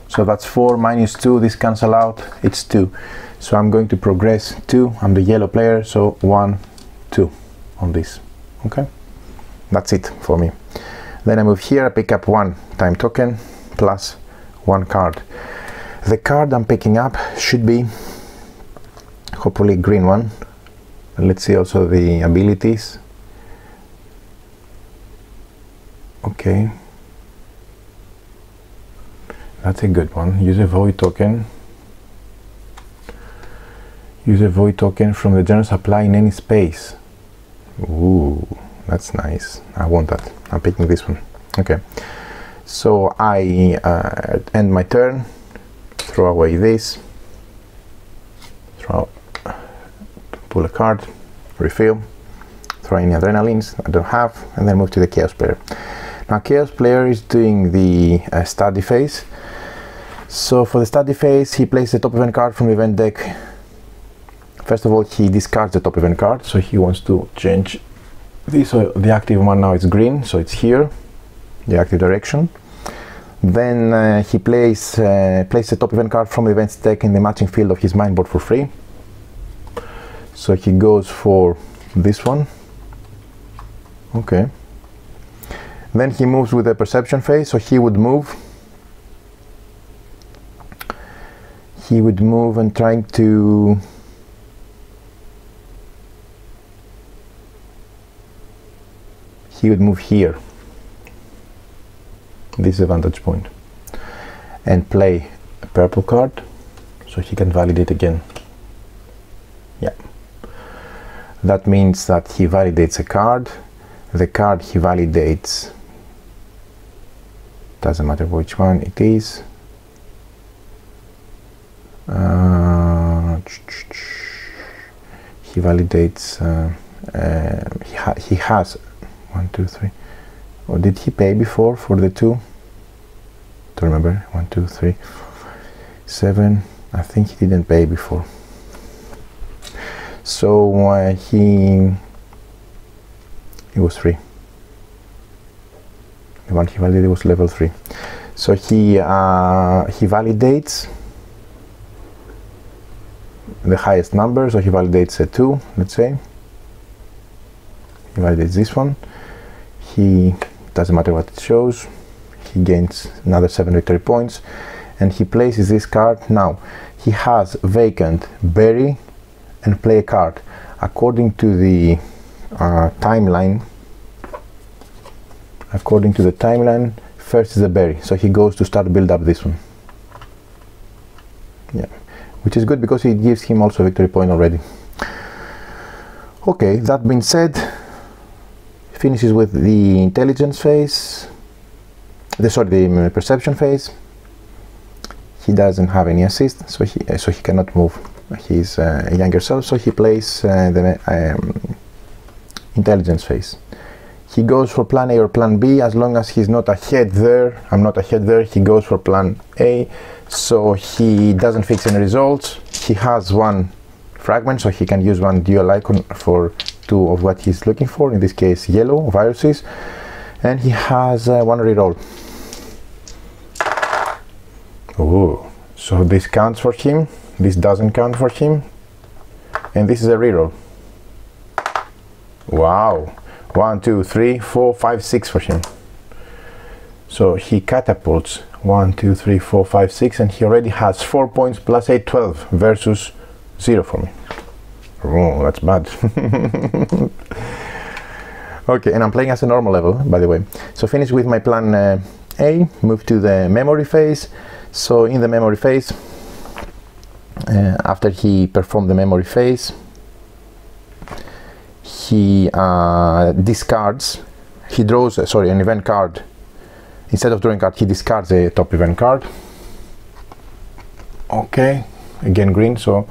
So that's 4 minus 2, this cancel out, it's 2. So I'm going to progress 2, I'm the yellow player, so 1, 2 on this. Okay, that's it for me. Then I move here, I pick up 1 time token plus 1 card. The card I'm picking up should be hopefully a green one. Let's see also the abilities. Okay, that's a good one. Use a void token. Use a void token from the general supply in any space. Ooh, that's nice. I want that. I'm picking this one. Okay, so I end my turn, throw away this, pull a card, refill, throw any adrenalines I don't have, and then move to the chaos player. Now chaos player is doing the study phase. So for the study phase, he plays the top event card from the event deck. First of all, he discards the top event card, so he wants to change this. So the active one now is green, so it's here, the active direction. Then he plays the top event card from the events deck in the matching field of his mind board for free. So he goes for this one. Okay. Then he moves with the perception phase, so he would move. He would move and trying to he would move here, this is a vantage point, and play a purple card so he can validate again. Yeah, that means that he validates a card. The card he validates, doesn't matter which one it is. He validates he has 1, 2, 3. Or did he pay before for the 2? Don't remember. 1, 2, 3, 7. I think he didn't pay before. So he was 3. The one he validated was level 3. So he validates the highest number, so he validates a 2, let's say. He validates this one. He doesn't matter what it shows. He gains another 7 victory points, and he places this card. Now he has vacant, bury, and play a card. According to the timeline, first is a bury, so he goes to start build up this one. Yeah, which is good because it gives him also a victory point already. Okay, that being said, finishes with the intelligence phase, the perception phase. He doesn't have any assist, so he cannot move. He's a younger self, so he plays the intelligence phase. He goes for plan A or plan B. As long as he's not ahead there, I'm not ahead there, he goes for plan A. So he doesn't fix any results. He has 1 fragment, so he can use 1 dual icon for 2 of what he's looking for, in this case yellow viruses, and he has 1 reroll. Oh, so this counts for him, this doesn't count for him, and this is a reroll. Wow, 1, 2, 3, 4, 5, 6 for him. So he catapults 1, 2, 3, 4, 5, 6, and he already has 4 points plus 8, 12 versus 0 for me. Oh, that's bad. Okay, and I'm playing as a normal level, by the way. So finish with my plan A, move to the memory phase. So in the memory phase, after he performed the memory phase, he discards, he draws, an event card. Instead of drawing card, he discards a top event card. Okay, again green, so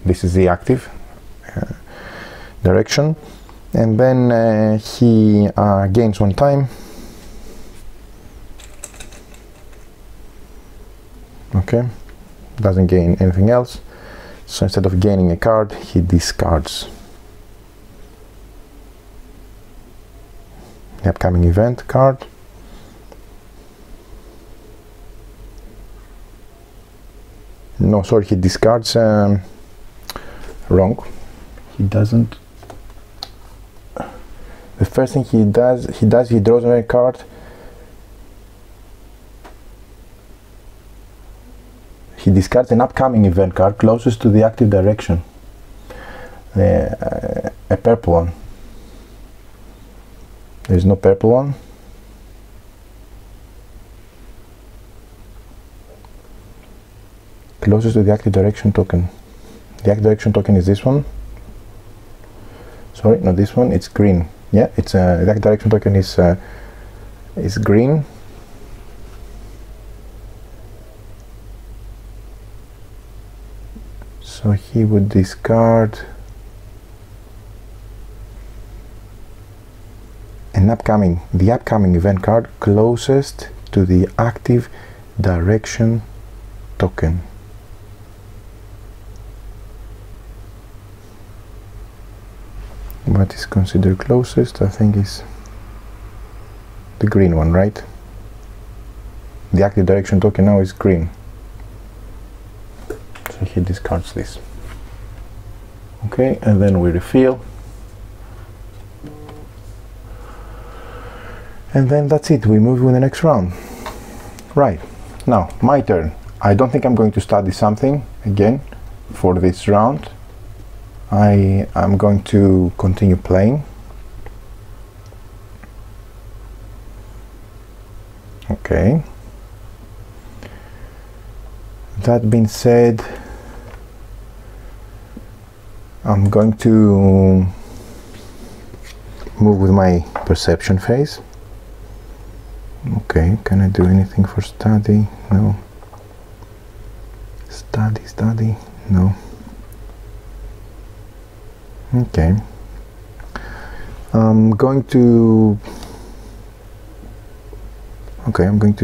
this is the active direction. And then he gains 1 time. Okay, doesn't gain anything else. So instead of gaining a card, he discards the upcoming event card. No, sorry, he discards wrong. He doesn't. The first thing he draws a card. He discards an upcoming event card closest to the active direction. A purple one. There's no purple one. Closest to the active direction token. The active direction token is this one. Sorry, not this one. It's green. Yeah, it's the active direction token is green. So he would discard the upcoming event card closest to the active direction token. What is considered closest? I think is the green one, right? The active direction token now is green. So he discards this. Okay, and then we refill. And then that's it, we move with the next round. Right, now my turn. I don't think I'm going to study something again for this round. I am going to continue playing. Okay. That being said, I'm going to move with my perception phase. Okay, can I do anything for study? No. Study, no. Okay. I'm going to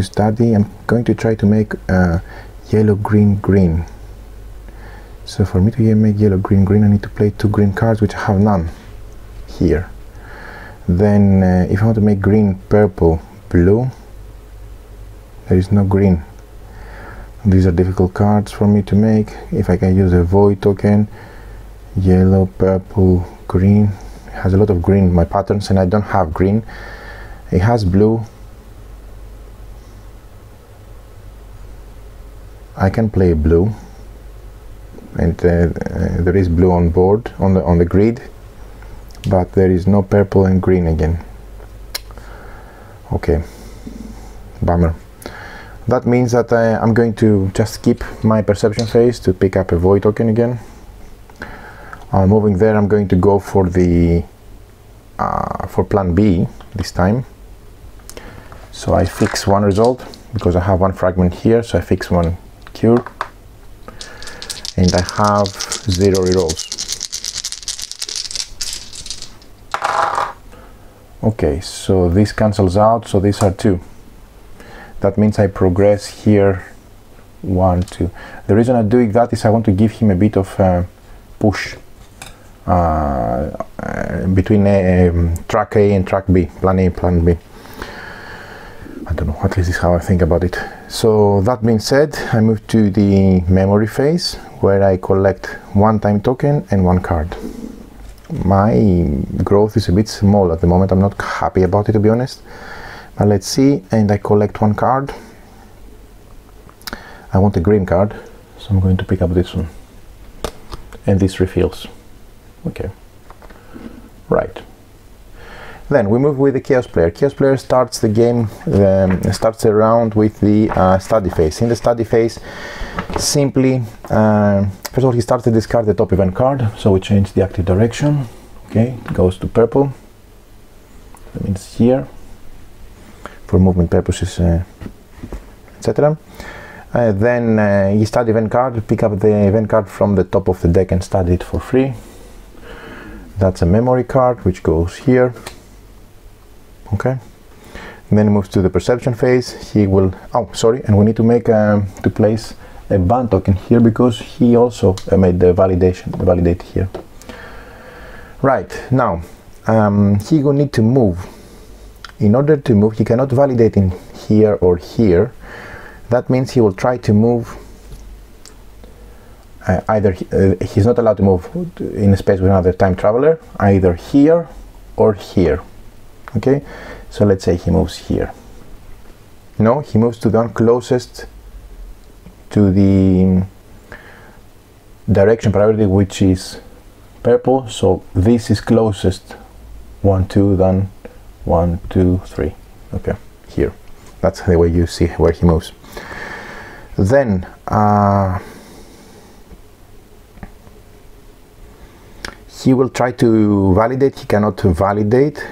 study. I'm going to try to make yellow, green, green. So for me to make yellow, green, green, I need to play 2 green cards, which I have none here. Then if I want to make green, purple, blue, There is no green. These are difficult cards for me to make. If I can use a void token, yellow, purple, green. It has a lot of green in my patterns and I don't have green. It has blue. I can play blue, and there is blue on board on the grid, but there is no purple and green again. Okay, bummer. That means that I'm going to just skip my perception phase to pick up a void token again. Moving there, I'm going to go for the for plan B this time. So I fix one result because I have one fragment here, so I fix one cure, and I have 0 rerolls. Okay, so this cancels out, so these are 2. That means I progress here 1, 2. The reason I'm doing that is I want to give him a bit of push between track A and track B, plan A, plan B. I don't know, at least this is how I think about it. So that being said, I move to the memory phase where I collect 1 time token and 1 card. My growth is a bit small at the moment. I'm not happy about it, to be honest. But let's see, and I collect 1 card. I want a green card, so I'm going to pick up this one. And this refills. Okay. Right. Then we move with the Chaos Player. Chaos Player starts the game, starts a round with the study phase. In the study phase, simply, first of all, he starts to discard the top event card, so we change the active direction. Okay, it goes to purple. That means here, for movement purposes, etc. Then you study event card, pick up the event card from the top of the deck and study it for free. That's a memory card, which goes here. Okay, and then he moves to the perception phase. He will, oh sorry, and we need to make to place a ban token here because he also made the validate here. Right, now he will need to move. In order to move, he cannot validate in here or here. That means he will try to move either he's not allowed to move in a space with another time traveler, either here or here. Okay, so let's say he moves here. No, he moves to the one closest to the direction priority, which is purple. So this is closest 1, 2 than 1, 2, 3. Okay, here. That's the way you see where he moves. Then he will try to validate. He cannot validate.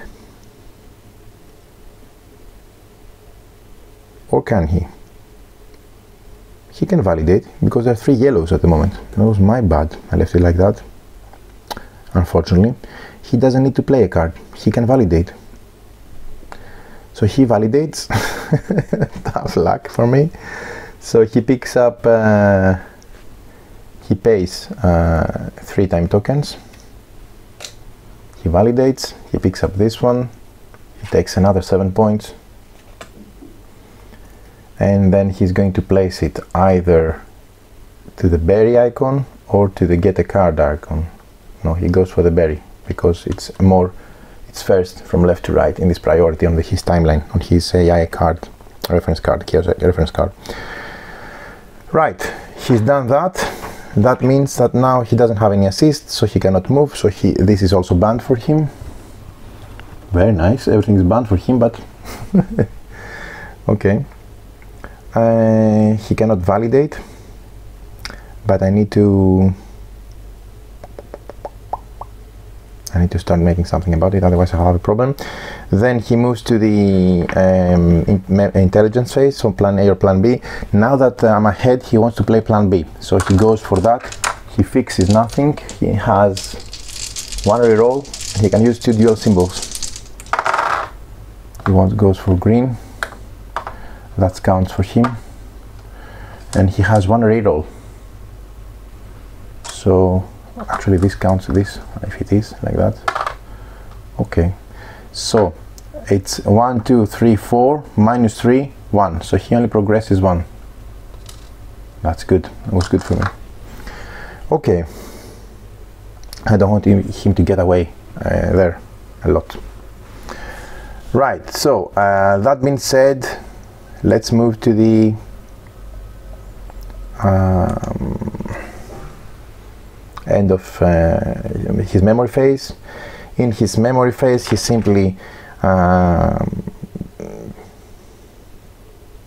Or can he? He can validate because there are 3 yellows at the moment. That was my bad. I left it like that. Unfortunately, he doesn't need to play a card. He can validate. So he validates. Tough luck for me. So he picks up, he pays 3 time tokens. He validates, he picks up this one, he takes another 7 points. And then he's going to place it either to the berry icon or to the get a card icon. No, he goes for the berry because it's more, it's first from left to right in this priority on his timeline, on his AI card, reference card, Chaos reference card. Right, he's done that. That means that now he doesn't have any assist, so he cannot move, so this is also banned for him. Very nice, everything is banned for him, but okay. He cannot validate, but I need to start making something about it, otherwise I'll have a problem. Then he moves to the intelligence phase, so plan A or plan B. Now that I'm ahead, he wants to play plan B, so he goes for that. He fixes nothing. He has 1 reroll. He can use 2 dual symbols. He goes for green. That counts for him. And he has 1 reroll. So actually this counts this, if it is like that. Okay, so it's 1, 2, 3, 4, -3, 1, so he only progresses 1. That's good. It was good for me. Okay, I don't want him to get away there a lot. Right, so that being said, let's move to the end of his memory phase. In his memory phase, he simply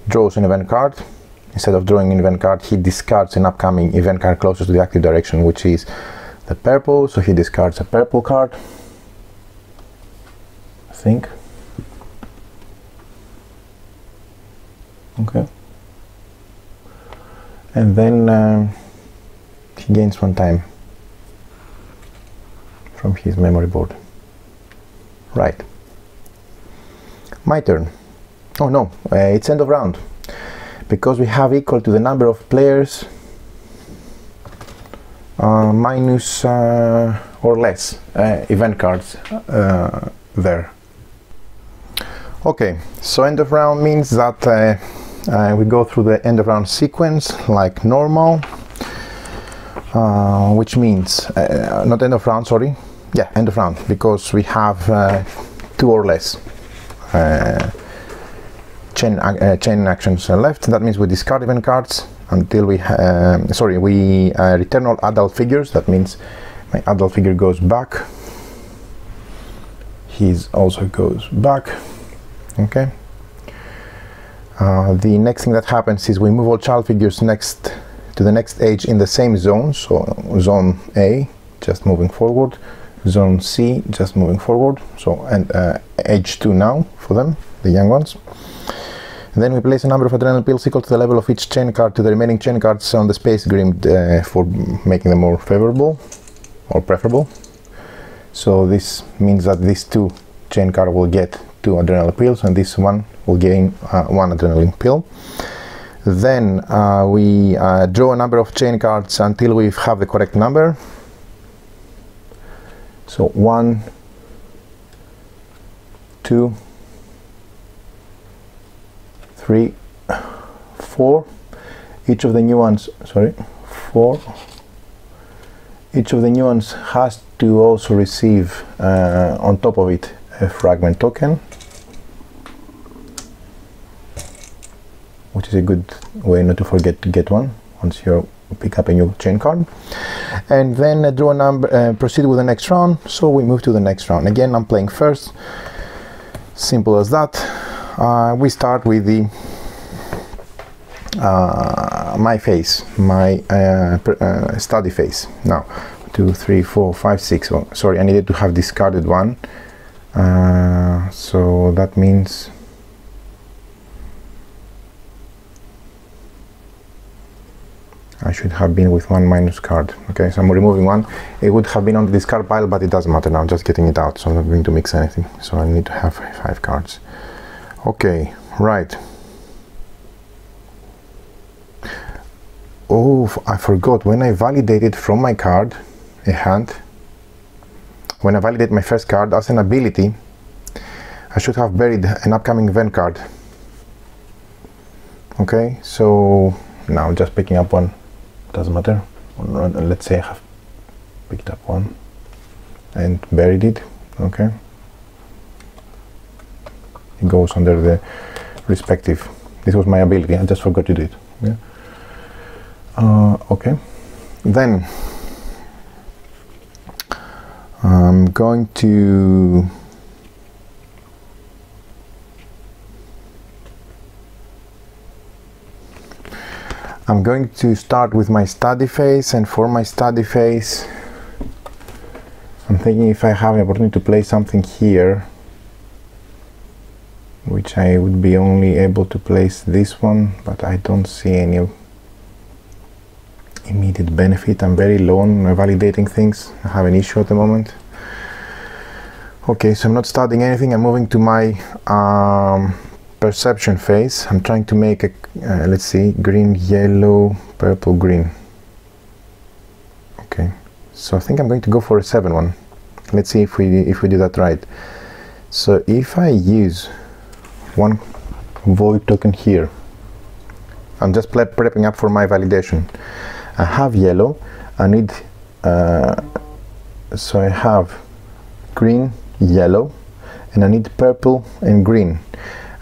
draws an event card. Instead of drawing an event card, he discards an upcoming event card closest to the active direction, which is the purple, so he discards a purple card, I think. Okay. And then he gains 1 time from his memory board. Right. My turn. Oh no, it's end of round. Because we have equal to the number of players minus or less event cards there. Okay, so end of round means that we go through the end of round sequence like normal, which means not end of round, sorry, yeah, end of round, because we have 2 or less chain actions left. That means we discard event cards until we return all adult figures. That means my adult figure goes back, his also goes back. Okay, the next thing that happens is we move all child figures next to the next age in the same zone. So zone A, just moving forward, zone C, just moving forward, so and age 2 now for them, the young ones. Then we place a number of adrenaline pills equal to the level of each chain card to the remaining chain cards on the space grid for making them more favorable or preferable. So this means that these 2 chain cards will get 2 adrenaline pills, and this one will gain 1 adrenaline pill. Then we draw a number of chain cards until we have the correct number. So 1, 2, 3, 4. Each of the new ones, sorry, 4. Each of the new ones has to also receive on top of it a fragment token, which is a good way not to forget to get one once you pick up a new chain card. And then draw a number, proceed with the next round. So we move to the next round. Again, I'm playing first. Simple as that. We start with the my phase, my study phase. Now 2, 3, 4, 5, 6. Oh, sorry, I needed to have discarded one. So that means I should have been with 1 minus card. Okay, so I'm removing 1. It would have been on the discard pile, but it doesn't matter now. I'm just getting it out, so I'm not going to mix anything. So I need to have 5 cards. Okay, right. Oh, I forgot. When I validated from my card a hand, when I validate my first card as an ability, I should have buried an upcoming event card. Okay, so now just picking up one. Doesn't matter. Let's say I have picked up one and buried it. Okay, it goes under the respective. This was my ability. I just forgot to do it. Yeah. Okay. Then I'm going to start with my study phase, and for my study phase I'm thinking if I have an opportunity to play something here, which I would be only able to place this one, but I don't see any immediate benefit. I'm very low on validating things. I have an issue at the moment. Okay, so I'm not studying anything. I'm moving to my perception phase. I'm trying to make a let's see, green, yellow, purple, green. Okay, so I think I'm going to go for a 7 one. Let's see if we do that right. So if I use one void token here. I'm just prepping up for my validation. I have yellow, I need so I have green, yellow, and I need purple and green.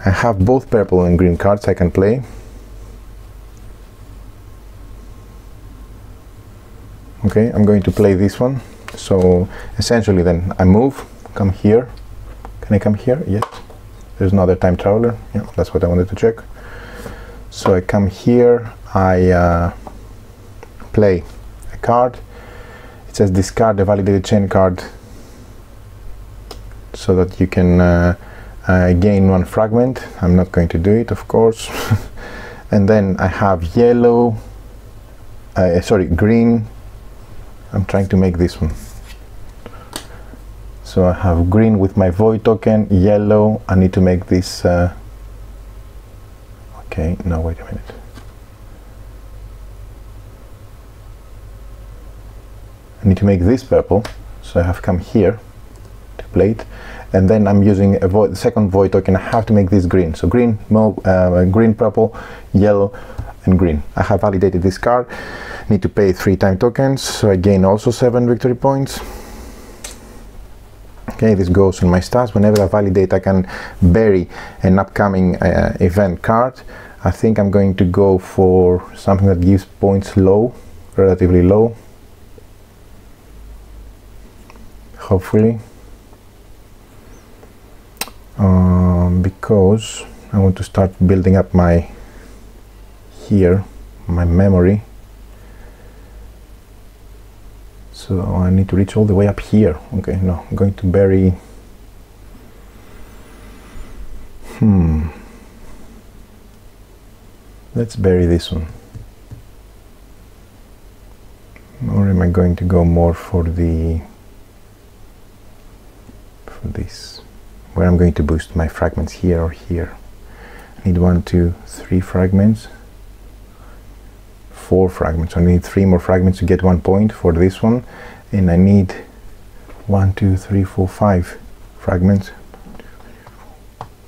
I have both purple and green cards I can play. Okay, I'm going to play this one. So essentially then I move, come here. Can I come here? Yes. There's another time traveler. Yeah, that's what I wanted to check. So I come here, I play a card. It says discard a validated chain card so that you can gain one fragment. I'm not going to do it, of course. And then I have yellow, green. I'm trying to make this one. So I have green with my void token, yellow. I need to make this. Okay, no, wait a minute. I need to make this purple, so I have come here to play it, and then I'm using a second void token. I have to make this green. So green, green, purple, yellow, and green. I have validated this card. Need to pay 3 time tokens, so I gain also 7 victory points. Okay, this goes in my stats. Whenever I validate, I can bury an upcoming event card. I think I'm going to go for something that gives points low, relatively low. Hopefully. Because I want to start building up my memory. So I need to reach all the way up here. Okay, no, I'm going to bury. Let's bury this one. Or am I going to go more for this, where I'm going to boost my fragments here or here? I need 1, 2, 3 fragments. 4 fragments. I need 3 more fragments to get 1 point for this one, and I need 1, 2, 3, 4, 5 fragments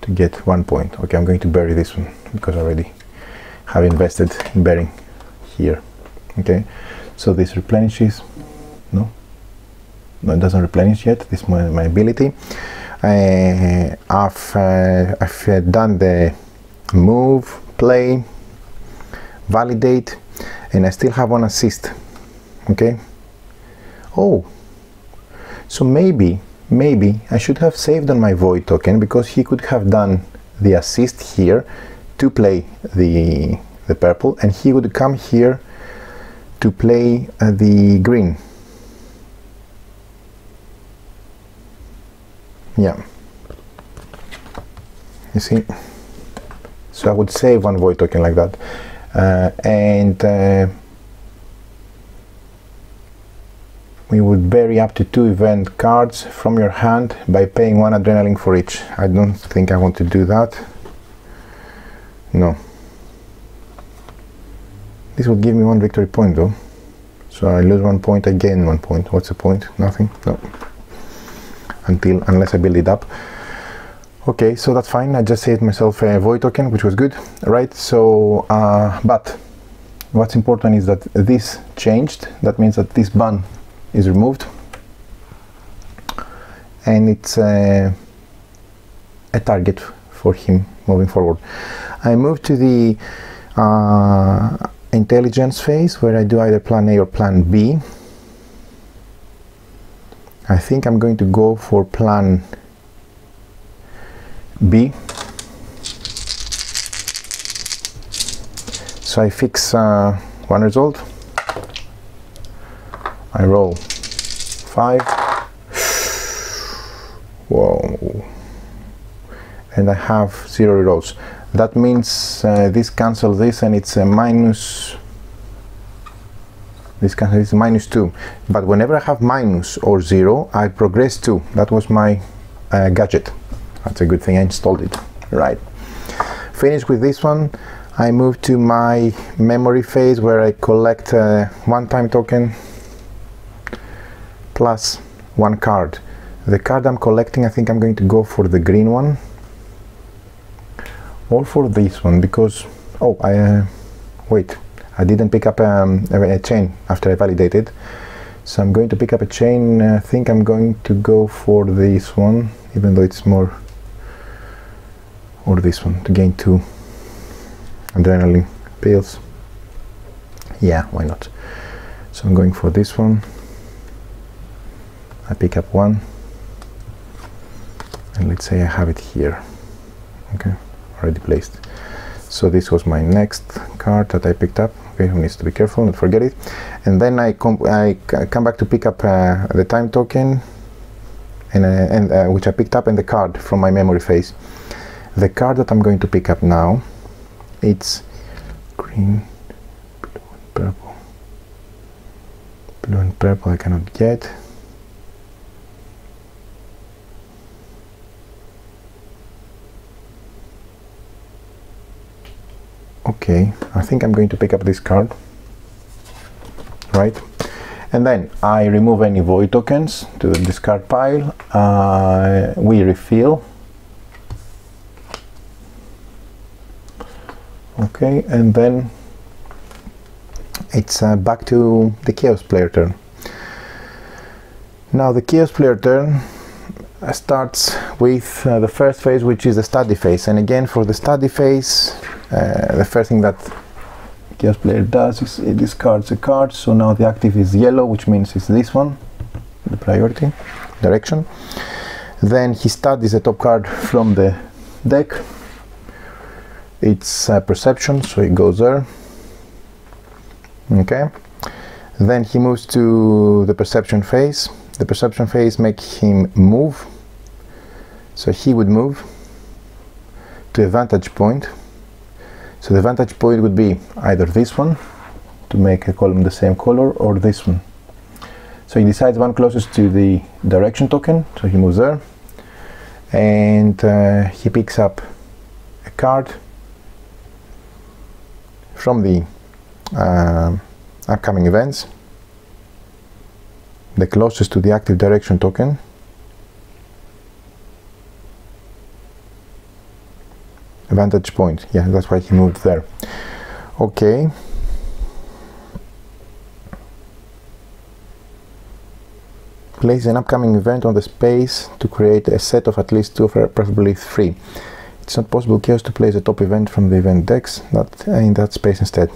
to get 1 point. Okay, I'm going to bury this one because I already have invested in burying here. Okay, so this replenishes. No, it doesn't replenish yet. This is my ability. I've done the move, play, validate, and I still have 1 assist. Okay. Oh, so maybe I should have saved on my void token, because he could have done the assist here to play the purple, and he would come here to play the green. Yeah, you see, so I would save 1 void token like that, and we would bury up to 2 event cards from your hand by paying 1 adrenaline for each. I don't think I want to do that. No. This will give me 1 victory point though. So I lose 1 point, I gain 1 point. What's the point? Nothing. No. Unless I build it up. Okay, so that's fine. I just saved myself a void token, which was good, right? So, but what's important is that this changed. That means that this ban is removed, and it's a target for him moving forward. I move to the intelligence phase, where I do either plan A or plan B. I think I'm going to go for plan B. So I fix 1 result. I roll 5. Whoa. And I have 0 rerolls. That means this cancels this, and it's a minus. This cancels -2. But whenever I have minus or 0, I progress 2. That was my gadget. That's a good thing I installed it. Right. Finished with this one. I move to my memory phase, where I collect 1 time token plus 1 card. The card I'm collecting, I think I'm going to go for the green one. or for this one, because wait, I didn't pick up a chain after I validated, so I'm going to pick up a chain. I think I'm going to go for this one, even though it's more, or this one, to gain 2 adrenaline pills. Yeah, why not? So I'm going for this one. I pick up 1, and let's say I have it here. Okay, already placed. So this was my next card that I picked up. Okay, who needs to be careful, not forget it. And then I come back to pick up the time token, and which I picked up, and the card from my memory phase. The card that I'm going to pick up now, it's green, blue and purple. Blue and purple I cannot get. Okay, I think I'm going to pick up this card, right? And then I remove any void tokens to the discard pile. We refill. Okay, and then it's back to the Chaos player turn. Now the Chaos player turn starts with the first phase, which is the study phase. And again, for the study phase, the first thing that Chaos player does is it discards a card. So now the active is yellow, which means it's this one, the priority direction. Then he studies the top card from the deck. It's perception, so it goes there. Okay, then he moves to the perception phase. The perception phase makes him move, so he would move to a vantage point. So the vantage point would be either this one to make a column the same color, or this one. So he decides one closest to the direction token, so he moves there, and he picks up a card from the upcoming events, the closest to the active direction token, vantage point. Yeah, that's why he moved there. Okay, place an upcoming event on the space to create a set of at least 2, preferably 3. It's not possible Chaos to place a top event from the event decks in that space instead.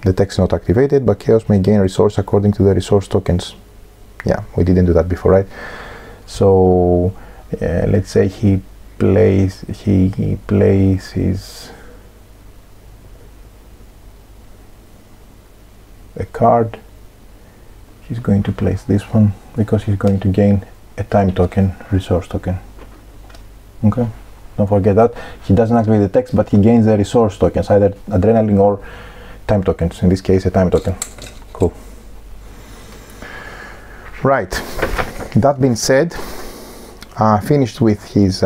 The text is not activated, but Chaos may gain resource according to the resource tokens. Yeah, we didn't do that before, right? So let's say he places a card. He's going to place this one because he's going to gain a time token, resource token. Okay, don't forget that. He doesn't activate the text, but he gains the resource tokens, either adrenaline or time tokens. In this case, a time token. Cool. Right, that being said, finished with his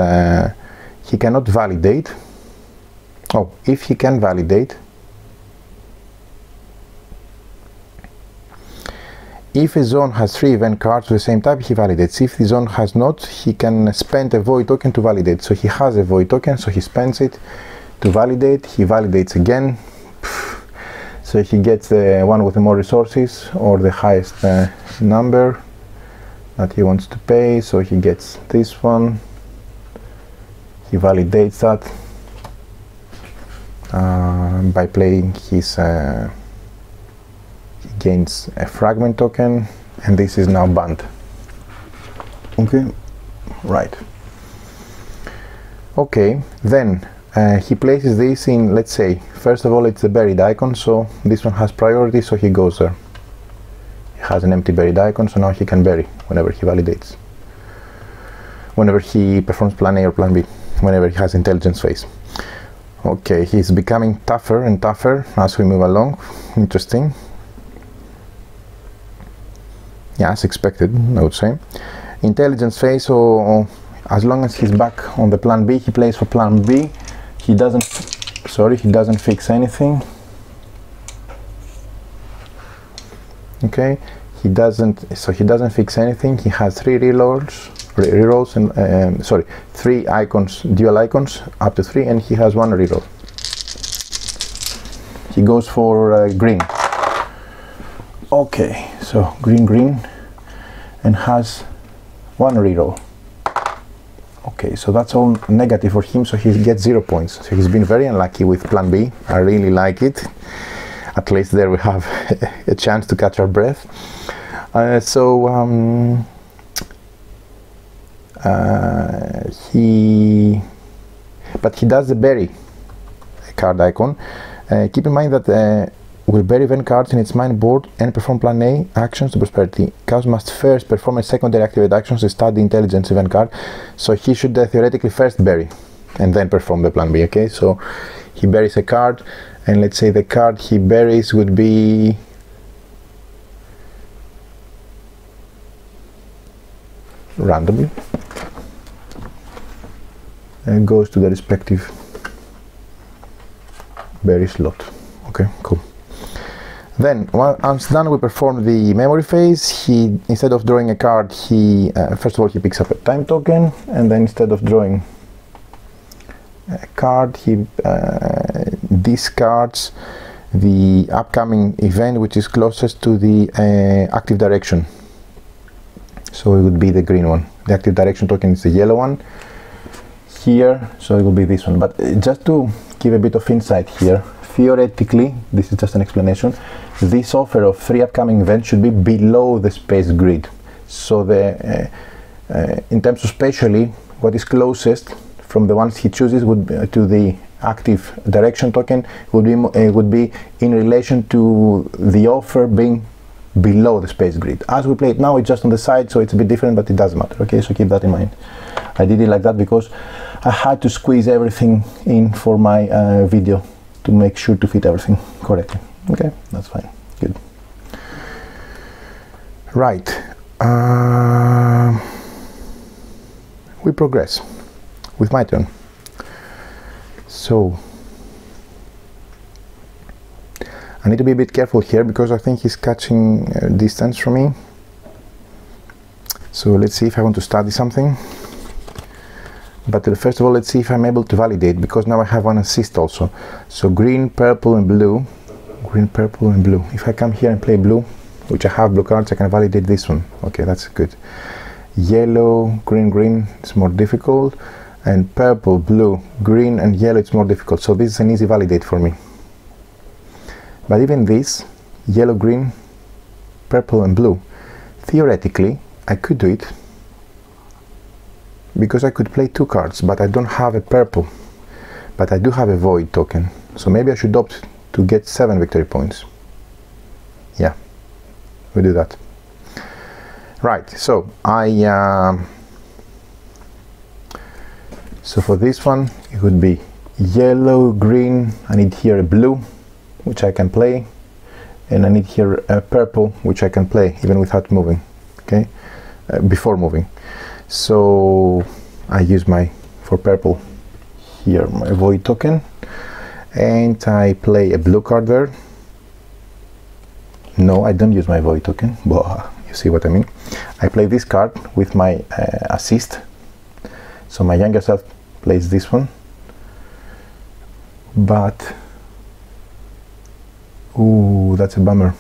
he cannot validate. Oh, if he can validate, if a zone has 3 event cards of the same type, he validates. If the zone has not, he can spend a void token to validate. So he has a void token, so he spends it to validate. He validates again, so he gets the one with the more resources, or the highest number that he wants to pay. So he gets this one, he validates that by playing his he gains a fragment token, and this is now banned. Okay, right. Okay, then he places this in, let's say, first of all it's the buried icon, so this one has priority, so he goes there. He has an empty buried icon, so now he can bury whenever he validates, whenever he performs plan A or plan B, whenever he has intelligence phase. Okay, he's becoming tougher and tougher as we move along. Interesting. Yeah, as expected, I would say. Intelligence phase, so as long as he's back on the plan B, he plays for plan B. He doesn't fix anything. Okay, he doesn't fix anything. He has 3 rerolls rerolls, and sorry, 3 icons, dual icons, up to 3, and he has 1 reroll. He goes for green. Okay, so green, and has 1 reroll. Okay, so that's all negative for him, so he gets 0 points. So he's been very unlucky with plan B. I really like it. At least there we have a chance to catch our breath. But he does the bury card icon. Keep in mind that will bury event cards in its main board and perform plan A actions to prosperity. Chaos must first perform a secondary activate actions to study intelligence event card, so he should theoretically first bury and then perform the plan B. Okay, so he buries a card, and let's say the card he buries would be randomly, and goes to the respective bury slot. Okay, cool. Then once done, we perform the memory phase. He, instead of drawing a card, he first of all he picks up a time token, and then instead of drawing a card, he discards the upcoming event which is closest to the active direction. So it would be the green one. The active direction token is the yellow one here, so it will be this one. But just to give a bit of insight here, theoretically, this is just an explanation, this offer of 3 upcoming events should be below the space grid. So the in terms of spatially, what is closest from the ones he chooses would to the active direction token would be in relation to the offer being below the space grid. As we play it now, it's just on the side, so it's a bit different, but it doesn't matter. Okay, so keep that in mind. I did it like that because I had to squeeze everything in for my video to make sure to fit everything correctly. Okay, that's fine. Good. Right. We progress with my turn. So I need to be a bit careful here because I think he's catching distance from me. So let's see if I want to study something. But first of all, let's see if I'm able to validate, because now I have 1 assist also. So green, purple and blue. Green, purple and blue. If I come here and play blue, which I have blue cards, I can validate this one. Okay, that's good. Yellow, green, it's more difficult. And purple, blue, green and yellow, it's more difficult. So this is an easy validate for me. But even this, yellow, green, purple and blue, theoretically, I could do it, because I could play 2 cards, but I don't have a purple, but I do have a void token. So maybe I should opt to get 7 victory points. Yeah, we do that. Right, so so for this one, it would be yellow, green, I need here a blue, which I can play, and I need here a purple, which I can play even without moving, okay, before moving. So I use for purple here my void token, and I play a blue card there. No, I don't use my void token. Well, you see what I mean. I play this card with my assist. So my younger self plays this one, but ooh, that's a bummer,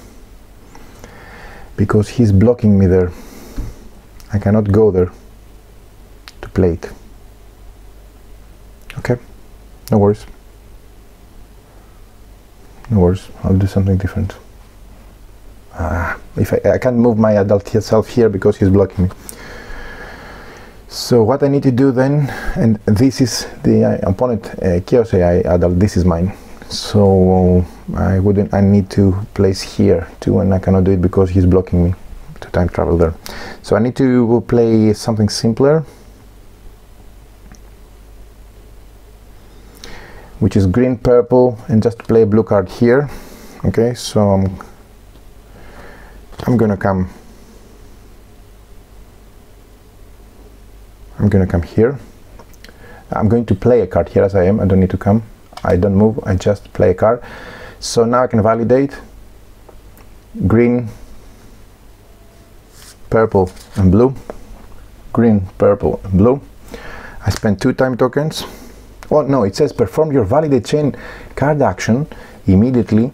because he's blocking me there. I cannot go there to play it. Okay, no worries. No worries, I'll do something different. If I can't move my adult self here because he's blocking me. So what I need to do then, and this is the opponent Chaos AI adult, this is mine. So I need to place here too, and I cannot do it because he's blocking me to time travel there. So I need to play something simpler, which is green, purple, and just play a blue card here. Okay, so I'm gonna come here. I'm going to play a card here as I am. I don't need to come. I don't move. I just play a card. So now I can validate green, purple and blue. green, purple, and blue. I spend 2 time tokens. Oh no, it says perform your validate chain card action immediately.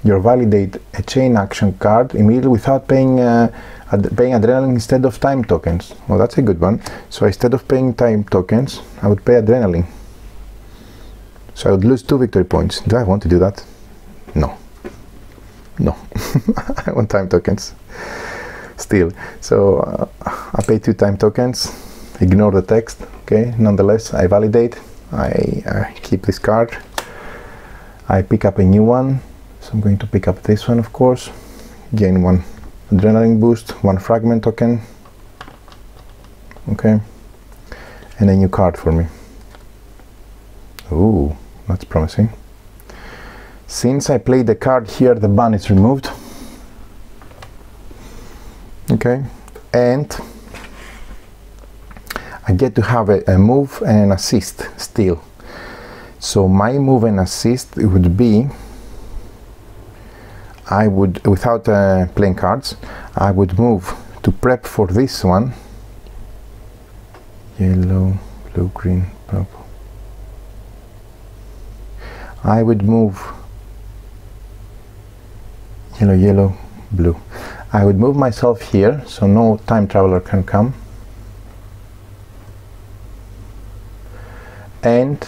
Your validate a chain action card immediately without paying adrenaline instead of time tokens. Well, that's a good one. So instead of paying time tokens, I would pay adrenaline. So I would lose 2 victory points. Do I want to do that? No. No. I want time tokens still. So I pay 2 time tokens, ignore the text. Okay, nonetheless, I validate. I keep this card. I pick up a new one. So I'm going to pick up this one, of course. Gain 1 adrenaline boost, 1 fragment token. Okay. And a new card for me. Ooh, that's promising. Since I played the card here, the ban is removed. Okay. And I get to have a move and an assist still. So my move and assist, it would be, I would, without playing cards, I would move to prep for this one. Yellow, blue, green, purple. I would move yellow, yellow, blue. I would move myself here, so no time traveler can come. And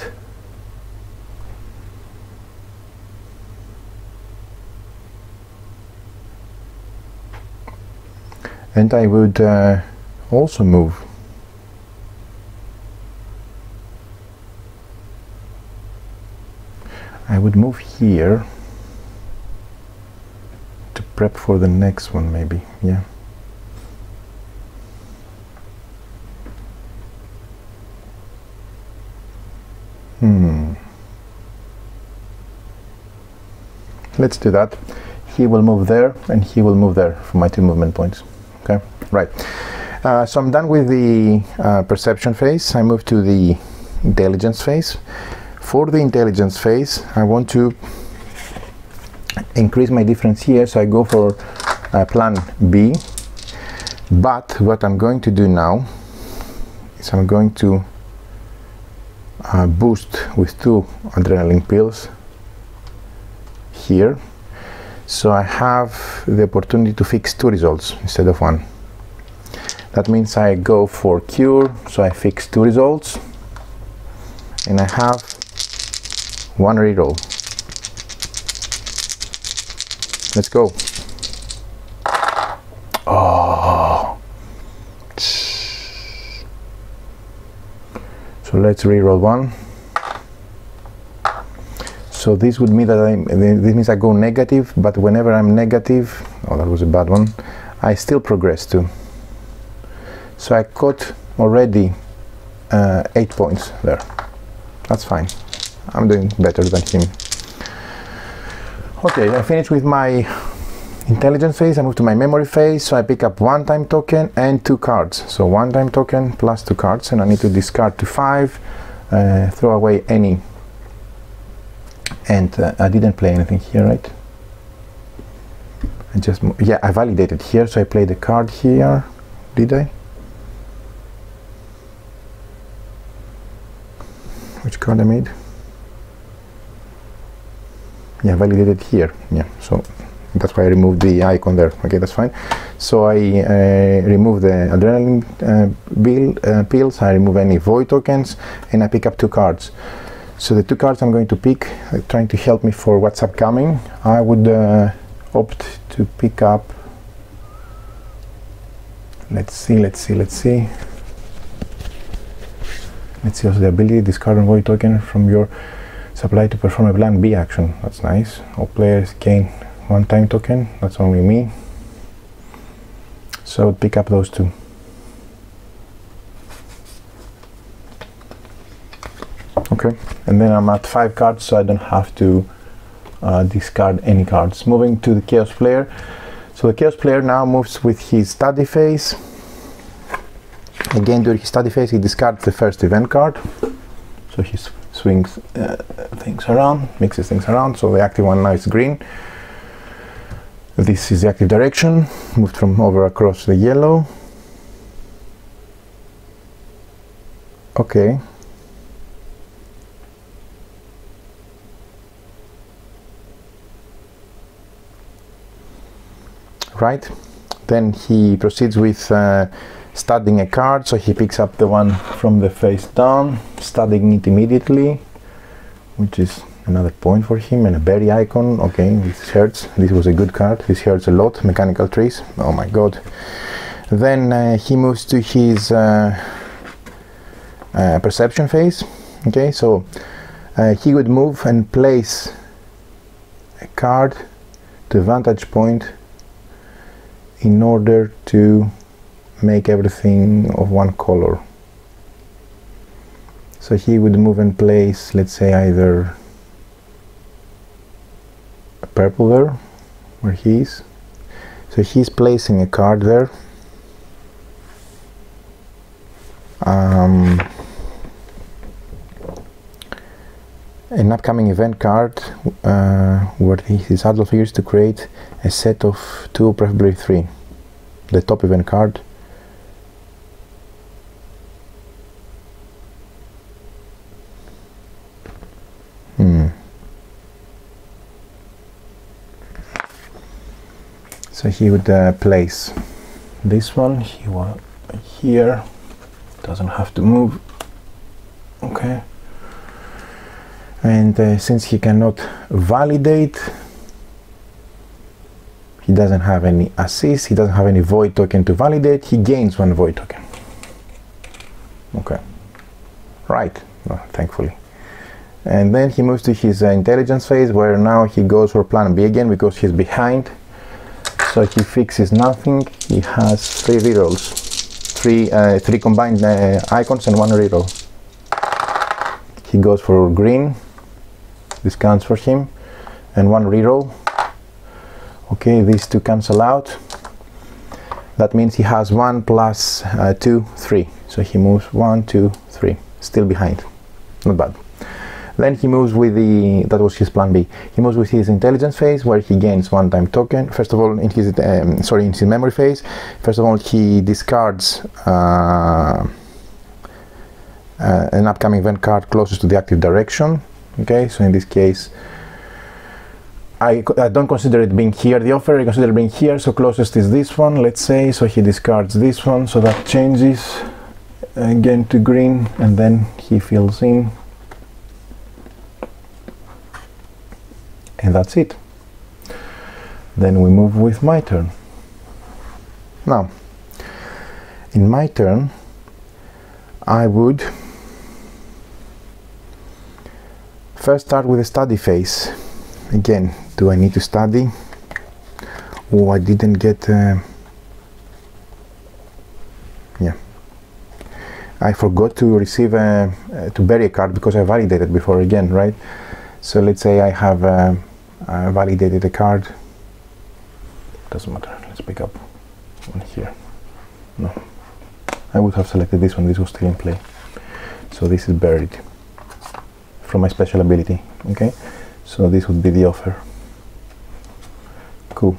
I would also move here to prep for the next one, maybe. Yeah. Let's do that. He will move there and he will move there for my 2 movement points. Okay, right. So I'm done with the perception phase. I move to the intelligence phase. For the intelligence phase, I want to increase my difference here, so I go for plan B. But what I'm going to do now is I'm going to boost with 2 adrenaline pills here. So I have the opportunity to fix 2 results instead of 1. That means I go for cure, so I fix 2 results, and I have 1 reroll. Let's go. Oh. So let's reroll 1. So this would mean that this means I go negative, but whenever I'm negative, oh, that was a bad one, I still progress 2. So I got already 8 points there. That's fine. I'm doing better than him. Okay, I finished with my intelligence phase. I move to my memory phase. So I pick up 1 time token and 2 cards. So 1 time token plus 2 cards, and I need to discard to 5, throw away any. And I didn't play anything here, right? I just, yeah, I validated here, so I played the card here. Did I? Which card I made? Yeah, validated here. Yeah, so that's why I removed the icon there. Okay, that's fine. So I remove the adrenaline pills, I remove any void tokens, and I pick up 2 cards. So the 2 cards I'm going to pick, trying to help me for what's upcoming, I would opt to pick up, let's see also the ability, discard and void token from your supply to perform a plan B action. That's nice. All players gain 1 time token, that's only me. So pick up those 2. Okay, and then I'm at 5 cards, so I don't have to discard any cards. Moving to the Chaos player. So the Chaos player now moves with his study phase. Again, during his study phase, he discards the first event card. So he swings things around, mixes things around. So the active one now is green. This is the active direction, moved from over across the yellow. Okay. Right, then he proceeds with studying a card, so he picks up the one from the face down, studying it immediately, which is another point for him, and a berry icon. Okay, this hurts. This was a good card. This hurts a lot. Mechanical trees. Oh my god. Then he moves to his perception phase. Okay, so he would move and place a card to vantage point in order to make everything of one color. So he would move and place, let's say, either a purple there, where he is. So he's placing a card there. An upcoming event card where his adult figures to create a set of 2, preferably 3. The top event card. So he would place this one here, doesn't have to move. Okay. And since he cannot validate, he doesn't have any assist, he doesn't have any void token to validate, he gains 1 void token. Okay, right, well, thankfully. And then he moves to his intelligence phase, where now he goes for plan B again because he's behind. So he fixes nothing. He has 3 rerolls, 3 combined icons and 1 reroll. He goes for green. This counts for him, and 1 reroll. Okay, these 2 cancel out. That means he has 1 plus 2, 3. So he moves 1, 2, 3. Still behind. Not bad. Then he moves with that was his plan B. He moves with his intelligence phase, where he gains 1 time token. First of all, in his in his memory phase, first of all he discards an upcoming event card closest to the active direction. Okay, so in this case, I don't consider it being here, the offer, I consider it being here, so closest is this one, let's say, so he discards this one, so that changes again to green, and then he fills in, and that's it. Then we move with my turn. Now, in my turn, I would first start with a study phase. Again, do I need to study? Oh, I didn't get yeah, I forgot to receive to bury a card because I validated before again, right? So let's say I have validated a card. Doesn't matter, let's pick up one here. No, I would have selected this one, this was still in play, so this is buried from my special ability. Okay, so this would be the offer. Cool.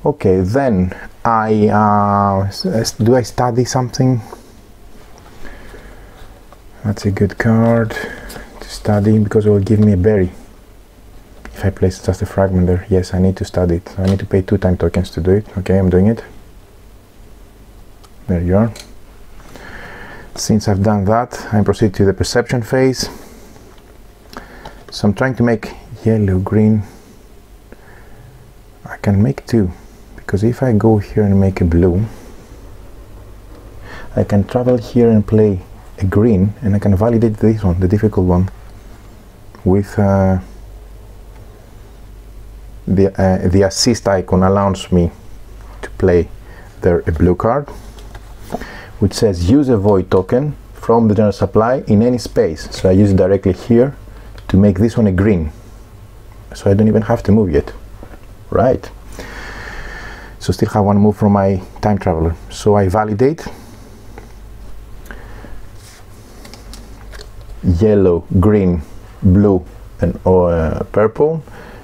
Okay, then do I study something? That's a good card to study because it will give me a berry. If I place just a fragment there, yes, I need to study it. I need to pay 2 time tokens to do it. Okay, I'm doing it. There you are. Since I've done that, I proceed to the perception phase. So I'm trying to make yellow, green. I can make 2, because if I go here and make a blue, I can travel here and play a green, and I can validate this one, the difficult one, with the assist icon allows me to play there a blue card, which says use a void token from the general supply in any space. So I use it directly here to make this one a green, so I don't even have to move yet, right? So still have 1 move from my time traveler. So I validate yellow, green, blue, and purple.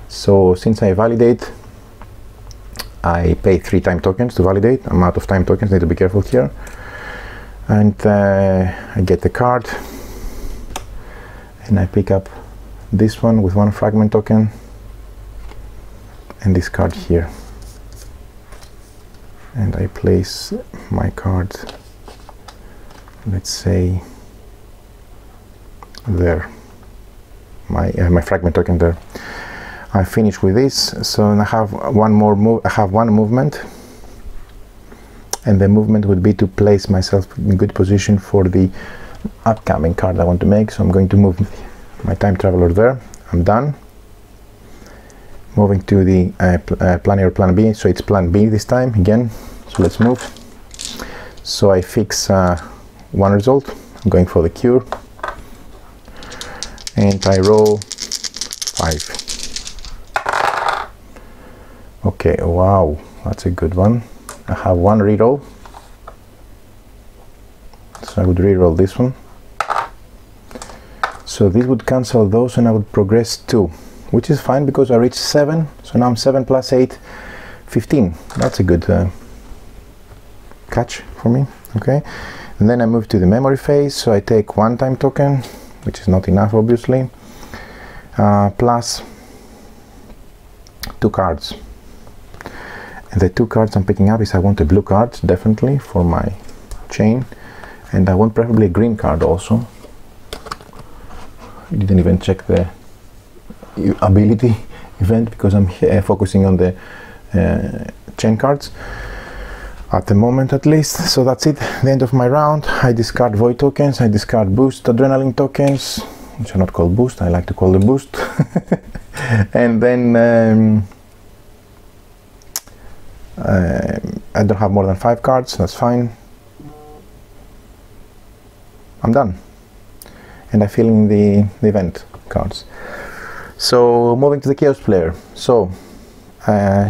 So since I validate, I pay 3 time tokens to validate. I'm out of time tokens, need to be careful here. And I get the card, and I pick up this one with 1 fragment token, and this card here. And I place my card, let's say, there. My fragment token there. I finish with this, so I have one more move. I have one movement, and the movement would be to place myself in good position for the upcoming card I want to make. So I'm going to move my time traveler there. I'm done. Moving to the plan A or plan B, so it's plan B this time again. So let's move. So I fix one result. I'm going for the cure, and I roll 5. Okay, wow, that's a good one. I have 1 reroll, so I would reroll this one. So this would cancel those, and I would progress 2, which is fine because I reached 7. So now I'm 7 plus 8, 15. That's a good catch for me. Okay, and then I move to the memory phase. So I take 1 time token, which is not enough obviously, plus 2 cards. And the 2 cards I'm picking up is I want a blue card definitely for my chain, and I want preferably a green card also. I didn't even check the ability event because I'm focusing on the chain cards at the moment at least. So that's it, the end of my round. I discard void tokens, I discard boost adrenaline tokens, which are not called boost, I like to call them boost. And then I don't have more than 5 cards, that's fine. I'm done. And I fill in the event cards. So moving to the chaos player. So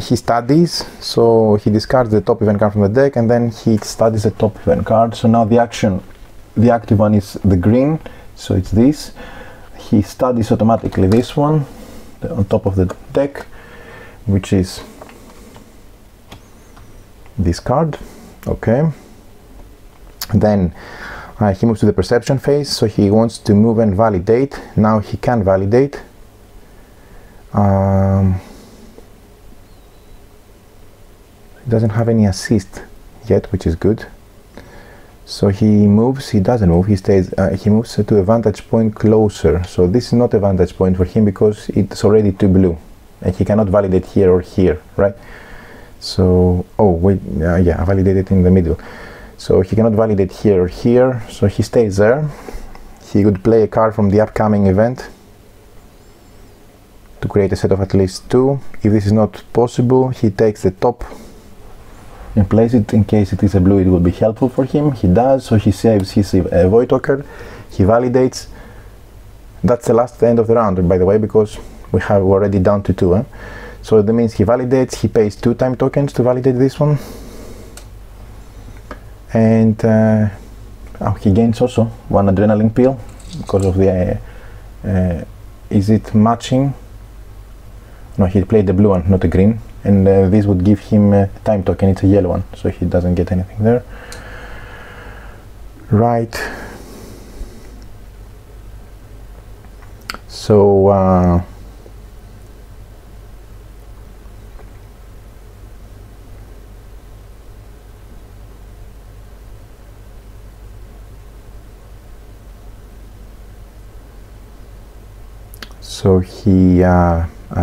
he studies, so he discards the top event card from the deck, and then he studies the top event card. So now the active one is the green, so it's this. He studies automatically this one on top of the deck, which is this card. Okay, then he moves to the perception phase, so he wants to move and validate. Now he can validate. He doesn't have any assist yet, which is good. So he moves, he doesn't move, he stays, he moves to a vantage point closer. So this is not a vantage point for him because it's already 2 blue and he cannot validate here or here, right? So, oh wait, yeah, I validated in the middle. So he cannot validate here or here, so he stays there. He would play a card from the upcoming event to create a set of at least 2. If this is not possible, he takes the top and place it. In case it is a blue, it will be helpful for him. He does, so he saves his void token, he validates. That's the last end of the round, by the way, because we have already down to 2. So that means he validates, he pays 2 time tokens to validate this one. And he gains also 1 adrenaline pill because of the is it matching? No, he played the blue one, not the green, and this would give him a time token. It's a yellow one, so he doesn't get anything there. Right. So he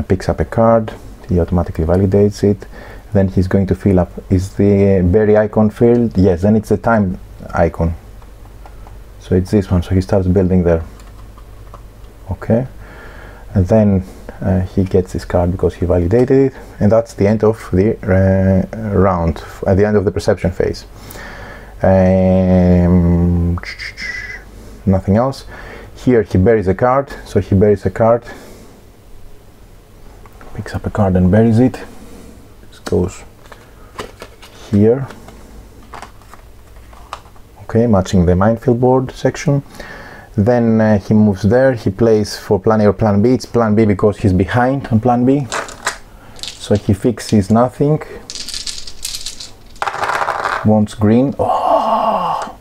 picks up a card, he automatically validates it, then he's going to fill up. Is the berry icon filled? Yes, then it's the time icon. So it's this one, so he starts building there. Okay, and then he gets this card because he validated it, and that's the end of the round, at the end of the perception phase. Nothing else. Here he buries a card, so he buries a card, picks up a card and buries it. This goes here. Okay, matching the minefield board section. Then he moves there, he plays for plan A or plan B. It's plan B because he's behind on plan B. So he fixes nothing, wants green. Oh,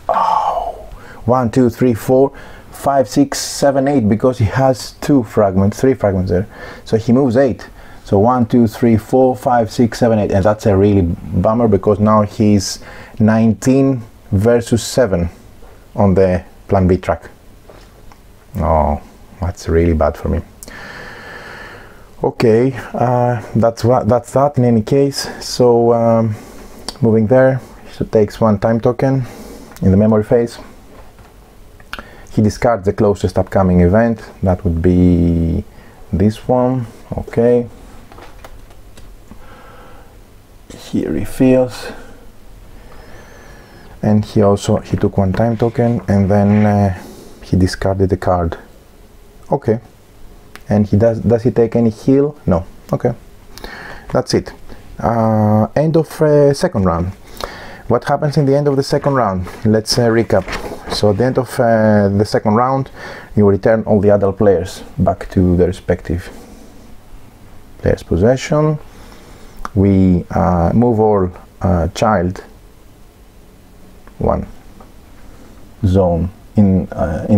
oh. 1, 2, 3, 4, 5, 6, 7, 8, because he has 3 fragments there. So he moves 8. So 1, 2, 3, 4, 5, 6, 7, 8, and that's a really bummer because now he's 19 versus 7 on the plan B track. Oh, that's really bad for me. Okay, that's that in any case. So moving there, he takes 1 time token in the memory phase. He discards the closest upcoming event. That would be this one. Okay. He refills, and he took 1 time token, and then he discarded the card. Okay. And he does he take any heal? No. Okay, that's it. End of second round. What happens in the end of the second round? Let's recap. So at the end of the second round, you return all the adult players back to their respective players' possession. We move all child 1 zone in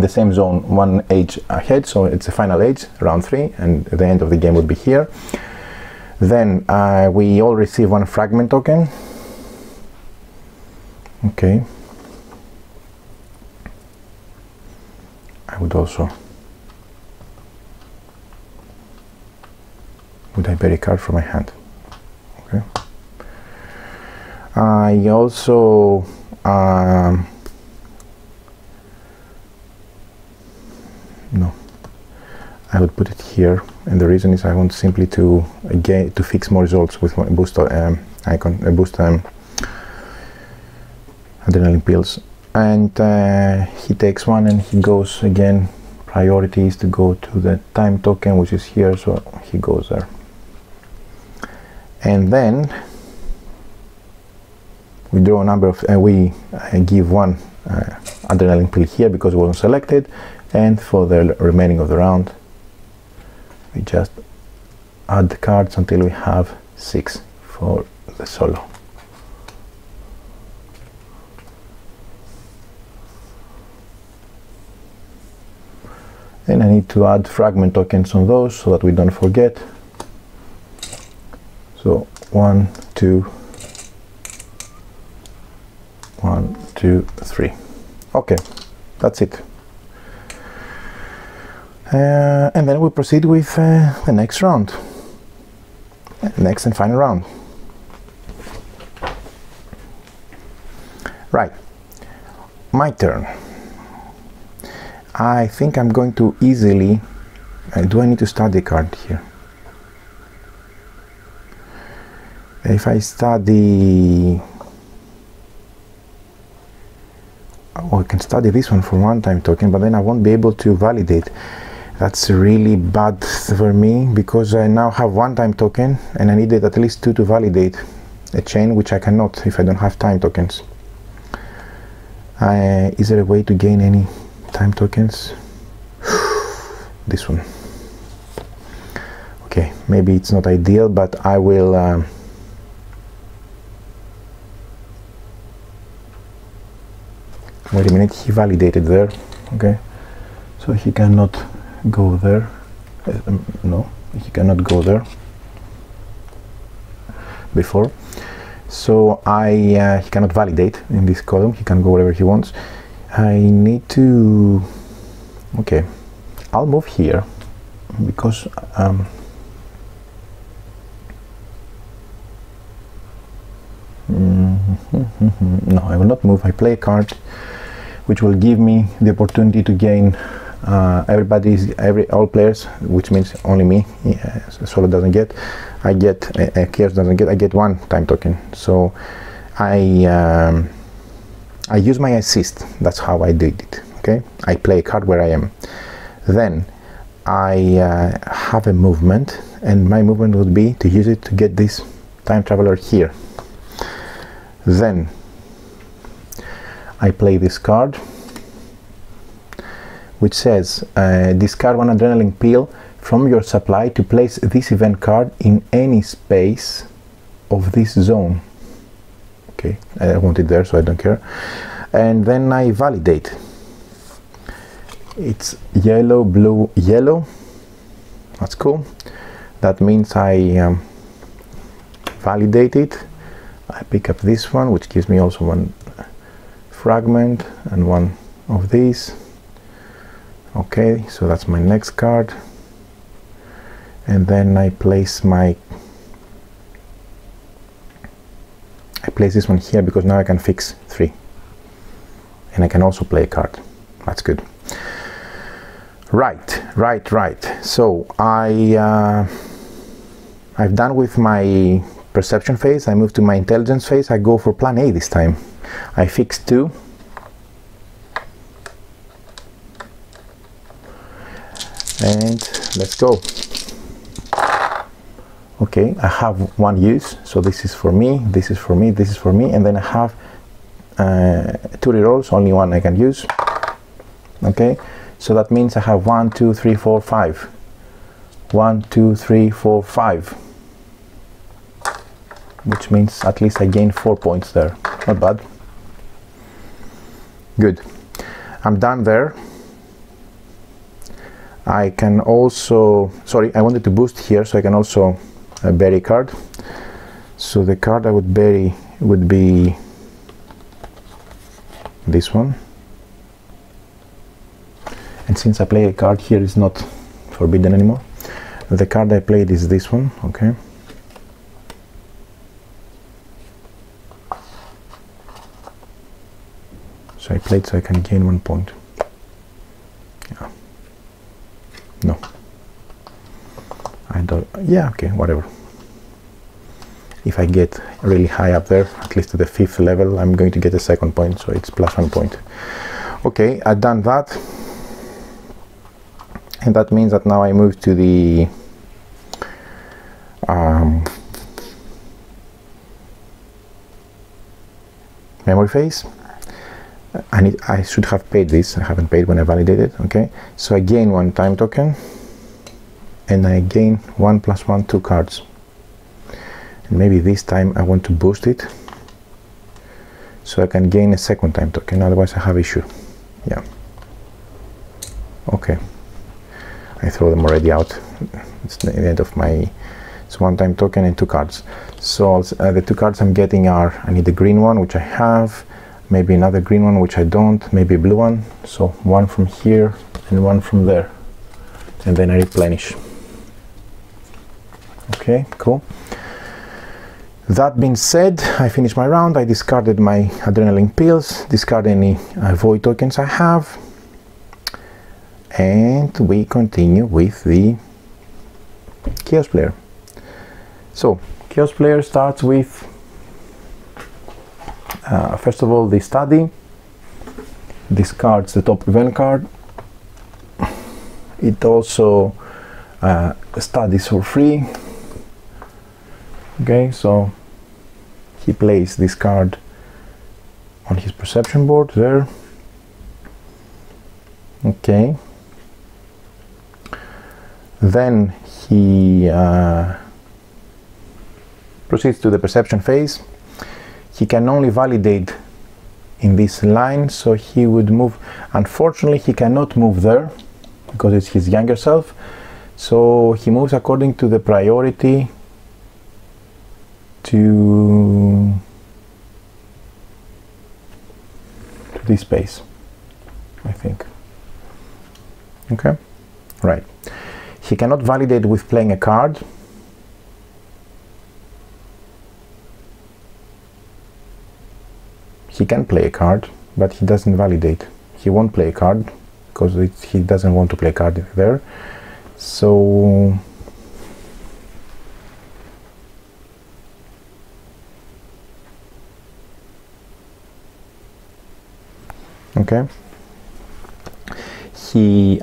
the same zone 1 age ahead, so it's the final age, round 3, and the end of the game would be here. Then we all receive 1 fragment token. Okay. I would I bury a card from my hand? Okay. I also no, I would put it here, and the reason is I want simply to fix more results with my boost icon, boost adrenaline pills. And he takes 1 and he goes again. Priority is to go to the time token, which is here, so he goes there. And then we draw a number of we give 1 adrenaline pill here because it wasn't selected, and for the remaining of the round we just add the cards until we have 6 for the solo. And I need to add fragment tokens on those so that we don't forget. So 1, 2, 1, 2, 3. Okay, that's it. And then we proceed with the next round, next and final round. Right, my turn. I think I'm going to easily. Do I need to study a card here? If I study, oh, I can study this one for 1 time token, but then I won't be able to validate. That's really bad for me because I now have 1 time token and I needed at least 2 to validate a chain, which I cannot if I don't have time tokens. Is there a way to gain any time tokens? This one. Okay, maybe it's not ideal, but I will wait a minute, he validated there. Okay, so he cannot go there. No, he cannot go there before, so he cannot validate in this column. He can go wherever he wants. I need to, okay, I'll move here because no, I will not move. I play a card which will give me the opportunity to gain all players, which means only me. Solo doesn't get. I get Chaos doesn't get. I get 1 time token. So I use my assist. That's how I did it. Okay, I play a card where I am. Then I have a movement, and my movement would be to use it to get this time traveler here. Then I play this card, which says discard 1 adrenaline pill from your supply to place this event card in any space of this zone. okay, I want it there, so I don't care. And then I validate. It's yellow, blue, yellow. That's cool. That means I validate it. I pick up this one, which gives me also one fragment and one of these. Okay, so that's my next card. And then I place this one here, because now I can fix 3. And I can also play a card. That's good. Right. So I've done with my perception phase. I move to my intelligence phase. I go for plan A this time. I fix 2. And let's go. Okay, I have one use, so this is for me, this is for me, this is for me, and then I have 2 rerolls, only one I can use. Okay, so that means I have 1, 2, 3, 4, 5. 1, 2, 3, 4, 5. Which means at least I gain 4 points there. Not bad. Good. I'm done there. I can also, sorry, I wanted to boost here, so I can also bury a card. So the card I would bury would be this one. And since I play a card here, it's not forbidden anymore. The card I played is this one, okay. So I played so I can gain 1 point. Yeah. No. I don't, yeah, okay, whatever. If I get really high up there, at least to the 5th level, I'm going to get a 2nd point, so it's plus 1 point. Okay, I've done that. And that means that now I move to the memory phase. I should have paid this. I haven't paid when I validated. Okay, so I gain 1 time token, and I gain 1 + 1, 2 cards. And maybe this time I want to boost it, so I can gain a 2nd time token. Otherwise, I have issue. Yeah. Okay. I throw them already out. It's the end of my. It's 1 time token and 2 cards. So the 2 cards I'm getting are, I need the green one, which I have. Maybe another green one, which I don't, maybe a blue one. So 1 from here and 1 from there. And then I replenish. Okay, cool. That being said, I finished my round. I discarded my adrenaline pills, discard any void tokens I have. And we continue with the Chaos player. So, Chaos player starts with first of all, the study discards the top event card. It also studies for free. Okay, so he plays this card on his perception board there. Okay. Then he proceeds to the perception phase. He can only validate in this line, so he would move. Unfortunately, he cannot move there because it's his younger self. So he moves according to the priority to this space, I think. Okay, right. He cannot validate with playing a card. He can play a card, but he doesn't validate. He won't play a card because he doesn't want to play a card there. So okay. He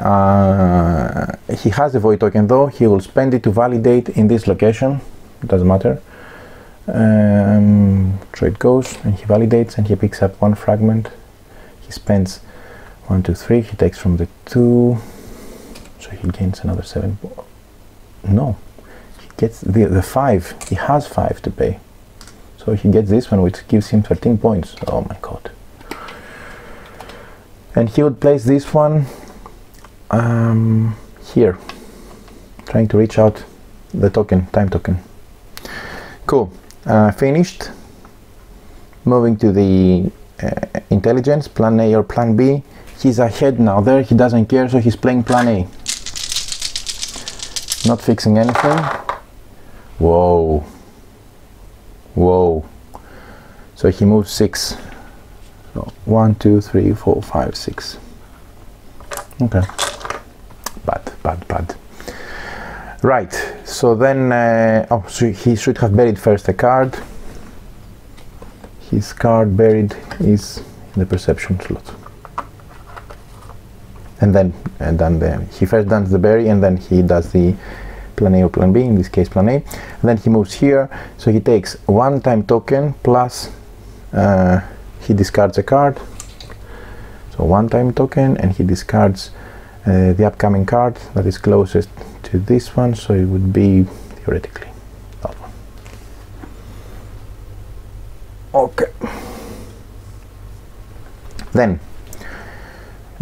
has a void token though. He will spend it to validate in this location. It doesn't matter. So it goes and he validates and he picks up 1 fragment. He spends 1, 2, 3. He takes from the 2, so he gains another 7. No, he gets the 5. He has 5 to pay, so So he gets this one, which gives him 13 points. Oh my god. And he would place this one here, trying to reach out the token, time token. Cool. Finished. Moving to the intelligence, plan A or plan B. He's ahead now there, he doesn't care, so he's playing plan A. Not fixing anything. Whoa. Whoa. So he moves 6. So 1, 2, 3, 4, 5, 6. Okay. Bad. Right. So then, so he should have buried first a card. His card buried is in the perception slot. And then he first does the bury, and then he does the plan A or plan B, in this case plan A. And then he moves here, so he takes 1 time token plus he discards a card. So 1 time token, and he discards the upcoming card that is closest to this one, so it would be theoretically that one. Okay. Then,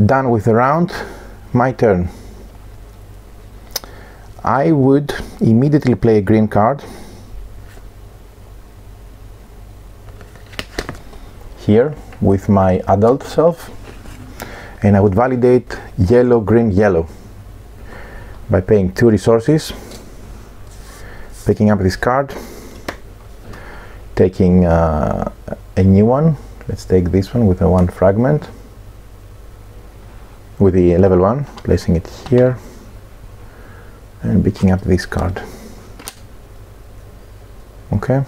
done with the round, my turn. I would immediately play a green card here with my adult self, and I would validate yellow, green, yellow by paying 2 resources, picking up this card, taking a new one. Let's take this one with a 1 fragment, with the level 1, placing it here, and picking up this card. Okay.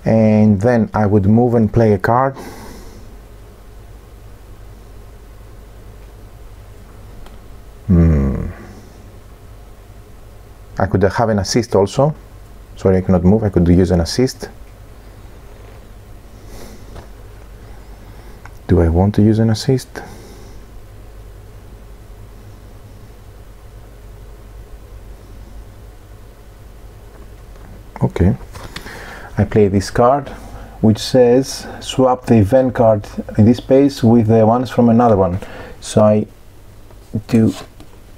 And then I would move and play a card. I could have an assist also. Sorry, I cannot move. I could use an assist. Do I want to use an assist? Okay. I play this card, which says swap the event card in this space with the ones from another one. So I do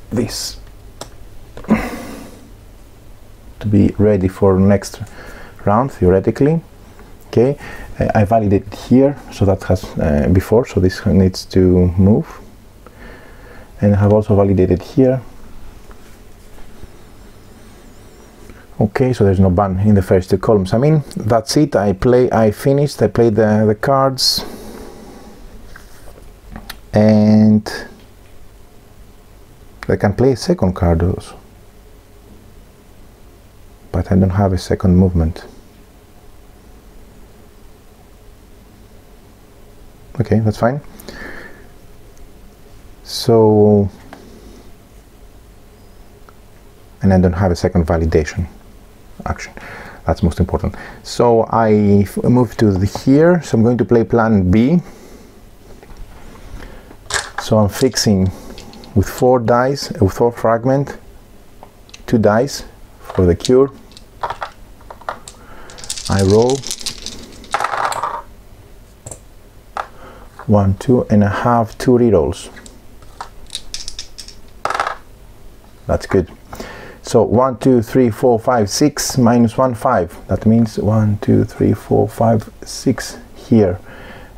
this to be ready for next round, theoretically. Okay, I validated here, so that has before, so this needs to move, and I have also validated here. Okay, so there's no ban in the first 2 columns. I mean, that's it. I finished. I played the cards, and I can play a second card also, but I don't have a second movement. Okay, that's fine. So, and I don't have a second validation action. That's most important. So I move to here, so I'm going to play plan B. So I'm fixing with 4 dice, with 4 fragment, 2 dice for the cure. I roll 1, 2, and I have 2 rerolls. That's good. So 1, 2, 3, 4, 5, 6 minus 1, 5. That means 1, 2, 3, 4, 5, 6 here,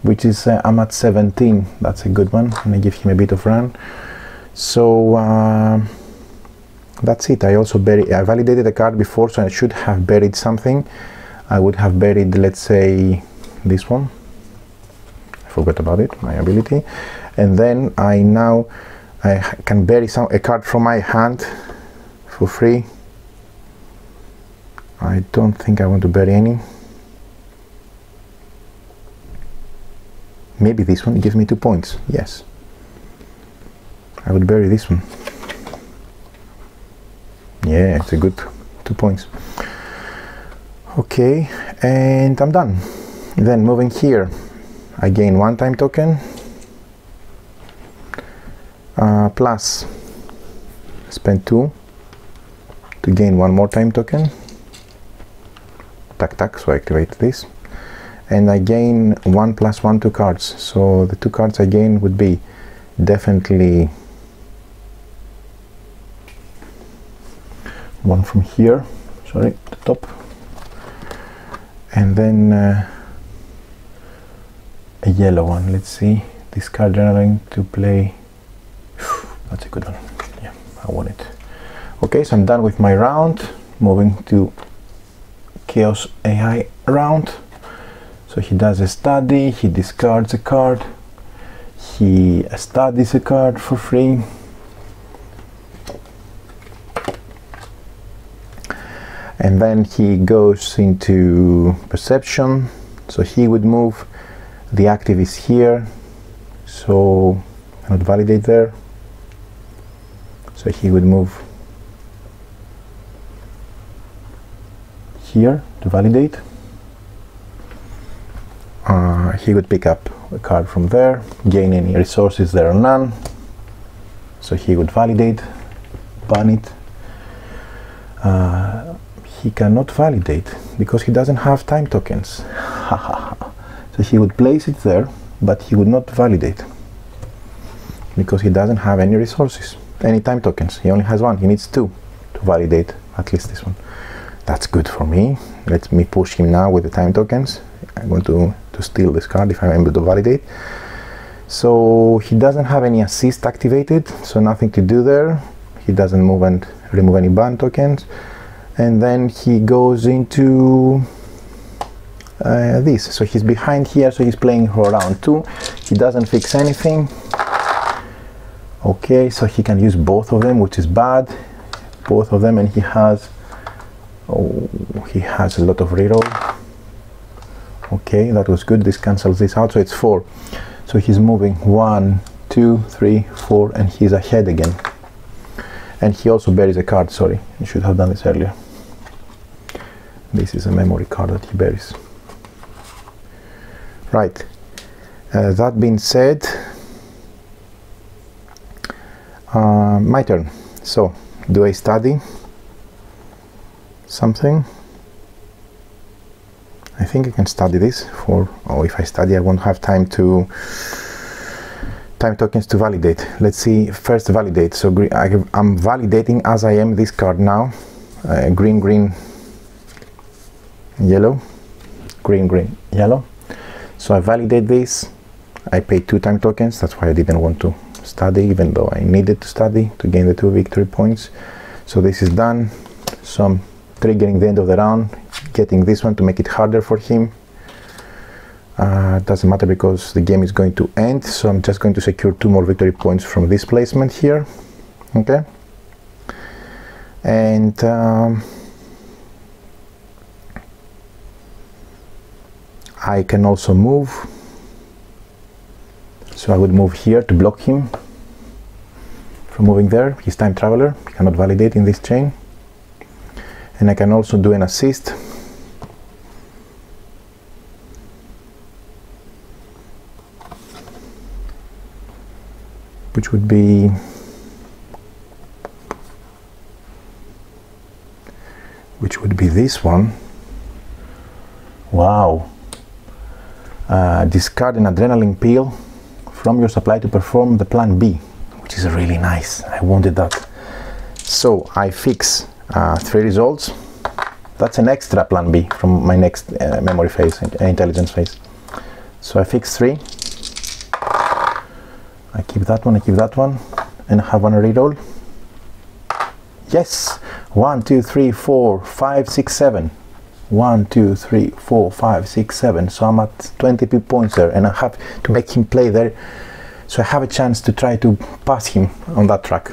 which is I'm at 17. That's a good one, and I give him a bit of run. So that's it. I also I validated a card before, so I should have buried something. I would have buried, let's say, this one. I forgot about it, my ability. And then I can bury a card from my hand for free. I don't think I want to bury any. Maybe this one gives me 2 points. Yes, I would bury this one. Yeah, it's a good 2 points. Okay, and I'm done. Then moving here, I gain 1 time token, plus spend 2 to gain 1 more time token, tack tack, so I activate this, and I gain 1 + 1 2 cards. So the 2 cards I gain would be definitely one from here, sorry, the top, and then a yellow one. Let's see, discard journaling to play. That's a good one. Yeah, I want it. Okay, so I'm done with my round. Moving to Chaos AI round. So he does a study, he discards a card, he studies a card for free, and then he goes into perception. So he would move, the active is here, so I cannot validate there. So he would move here to validate. He would pick up a card from there, gain any resources there or none. So he would validate, ban it. He cannot validate because he doesn't have time tokens. So he would place it there, but he would not validate because he doesn't have any resources, any time tokens. He only has 1. He needs 2 to validate, at least this one. That's good for me. Let me push him now with the time tokens. I'm going to steal this card if I'm able to validate. So he doesn't have any assist activated, so nothing to do there. He doesn't move and remove any ban tokens. And then he goes into this. So he's behind here, so he's playing for round 2. He doesn't fix anything. Okay, so he can use both of them, which is bad. Both of them, and he has a lot of reroll. Okay, that was good. This cancels this out, so it's 4. So he's moving 1, 2, 3, 4, and he's ahead again. And he also buries a card. Sorry, I should have done this earlier. This is a memory card that he buries. Right. That being said, my turn. So, do I study something? I think I can study this for, oh, if I study I won't have time tokens to validate. Let's see, first validate. So I'm validating as I am this card now. Green, green, yellow, green, green, yellow. So I validate this. I pay 2 time tokens. That's why I didn't want to study, even though I needed to study to gain the 2 victory points. So this is done. So I'm triggering the end of the round, getting this one to make it harder for him. Doesn't matter because the game is going to end, so I'm just going to secure 2 more victory points from this placement here. Okay, and I can also move, so I would move here to block him from moving there. He's time traveler, he cannot validate in this chain. And I can also do an assist. Which would be this one. Wow. Discard an adrenaline pill from your supply to perform the plan B, which is really nice. I wanted that. So I fix 3 results. That's an extra plan B from my next memory phase, intelligence phase. So I fix 3. I keep that one, and I have 1 reroll. Yes! 1, 2, 3, 4, 5, 6, 7. 1, 2, 3, 4, 5, 6, 7. So I'm at 20 points there, and I have to make him play there. So I have a chance to try to pass him on that track.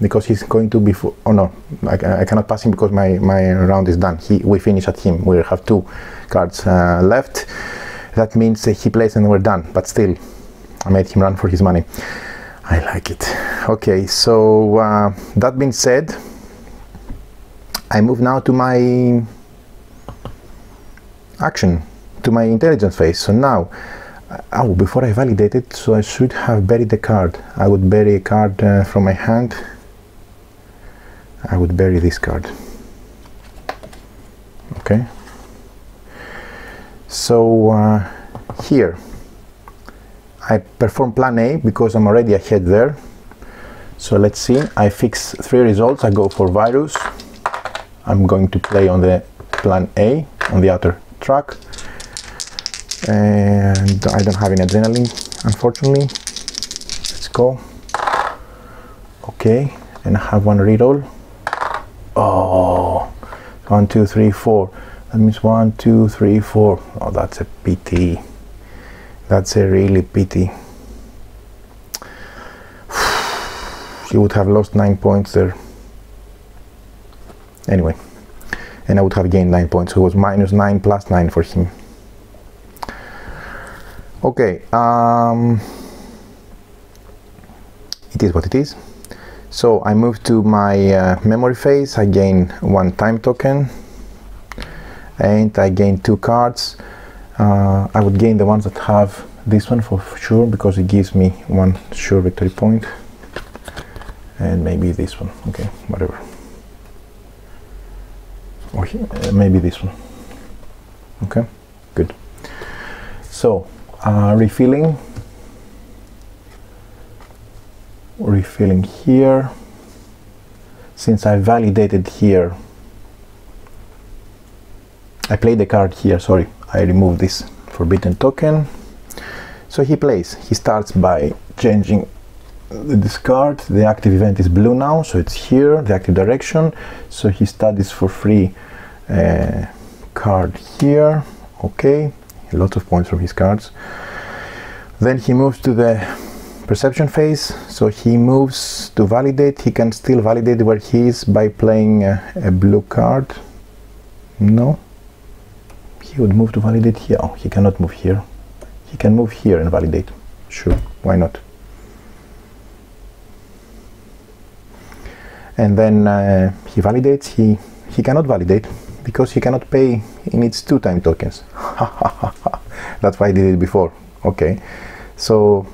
Because he's going to be, oh no, I cannot pass him because my round is done. We finish at him. We have 2 cards left. That means he plays and we're done. But still, I made him run for his money. I like it. Okay, so that being said, I move now to my action, to my intelligence phase. So now, oh, before I validate it, so I should have buried the card. I would bury a card from my hand. I would bury this card. Okay, So here I perform plan A because I'm already ahead there. So let's see, I fix 3 results. I go for virus. I'm going to play on the plan A on the outer track, and I don't have any adrenaline, unfortunately. Let's go. Okay, and I have 1 reroll. Oh, 1, 2, 3, 4. That means 1, 2, 3, 4. Oh, that's a pity. That's a really pity. He would have lost 9 points there. Anyway, and I would have gained 9 points. So it was -9 plus 9 for him. Okay, it is what it is. So I move to my memory phase. I gain 1 time token, and I gain 2 cards. I would gain the ones that have this one for sure, because it gives me 1 sure victory point, and maybe this one. Okay, whatever. Or maybe this one. Okay, good. So refilling here. Since I validated here, I played the card here, sorry, I removed this forbidden token. So he plays, he starts by changing the discard. The active event is blue now, so it's here, the active direction. So he studies for free card here. Okay, lots of points from his cards. Then he moves to the perception phase. So he moves to validate. He can still validate where he is by playing a blue card. No, he would move to validate here. Oh, he cannot move here. He can move here and validate. Sure, why not? And then he validates. He cannot validate because he cannot pay. He needs 2 time tokens. That's why I did it before. Okay, so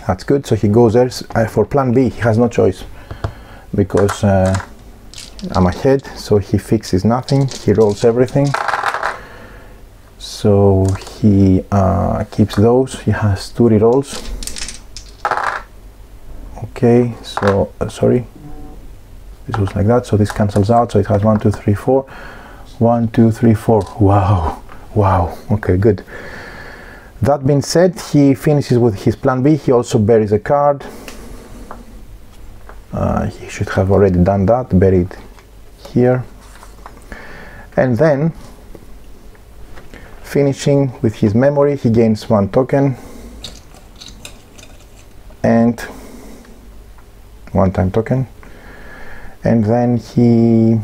that's good. So he goes there for plan B. He has no choice because I'm ahead. So he fixes nothing. He rolls everything. So he keeps those. He has 2 rerolls. Okay, so sorry, this was like that, so this cancels out, so it has 1, 2, 3, 4. 1, 2, 3, 4. Wow, okay, good. That being said, he finishes with his plan B. He also buries a card. He should have already done that, buried here. And then finishing with his memory, he gains 1 token and 1 time token, and then he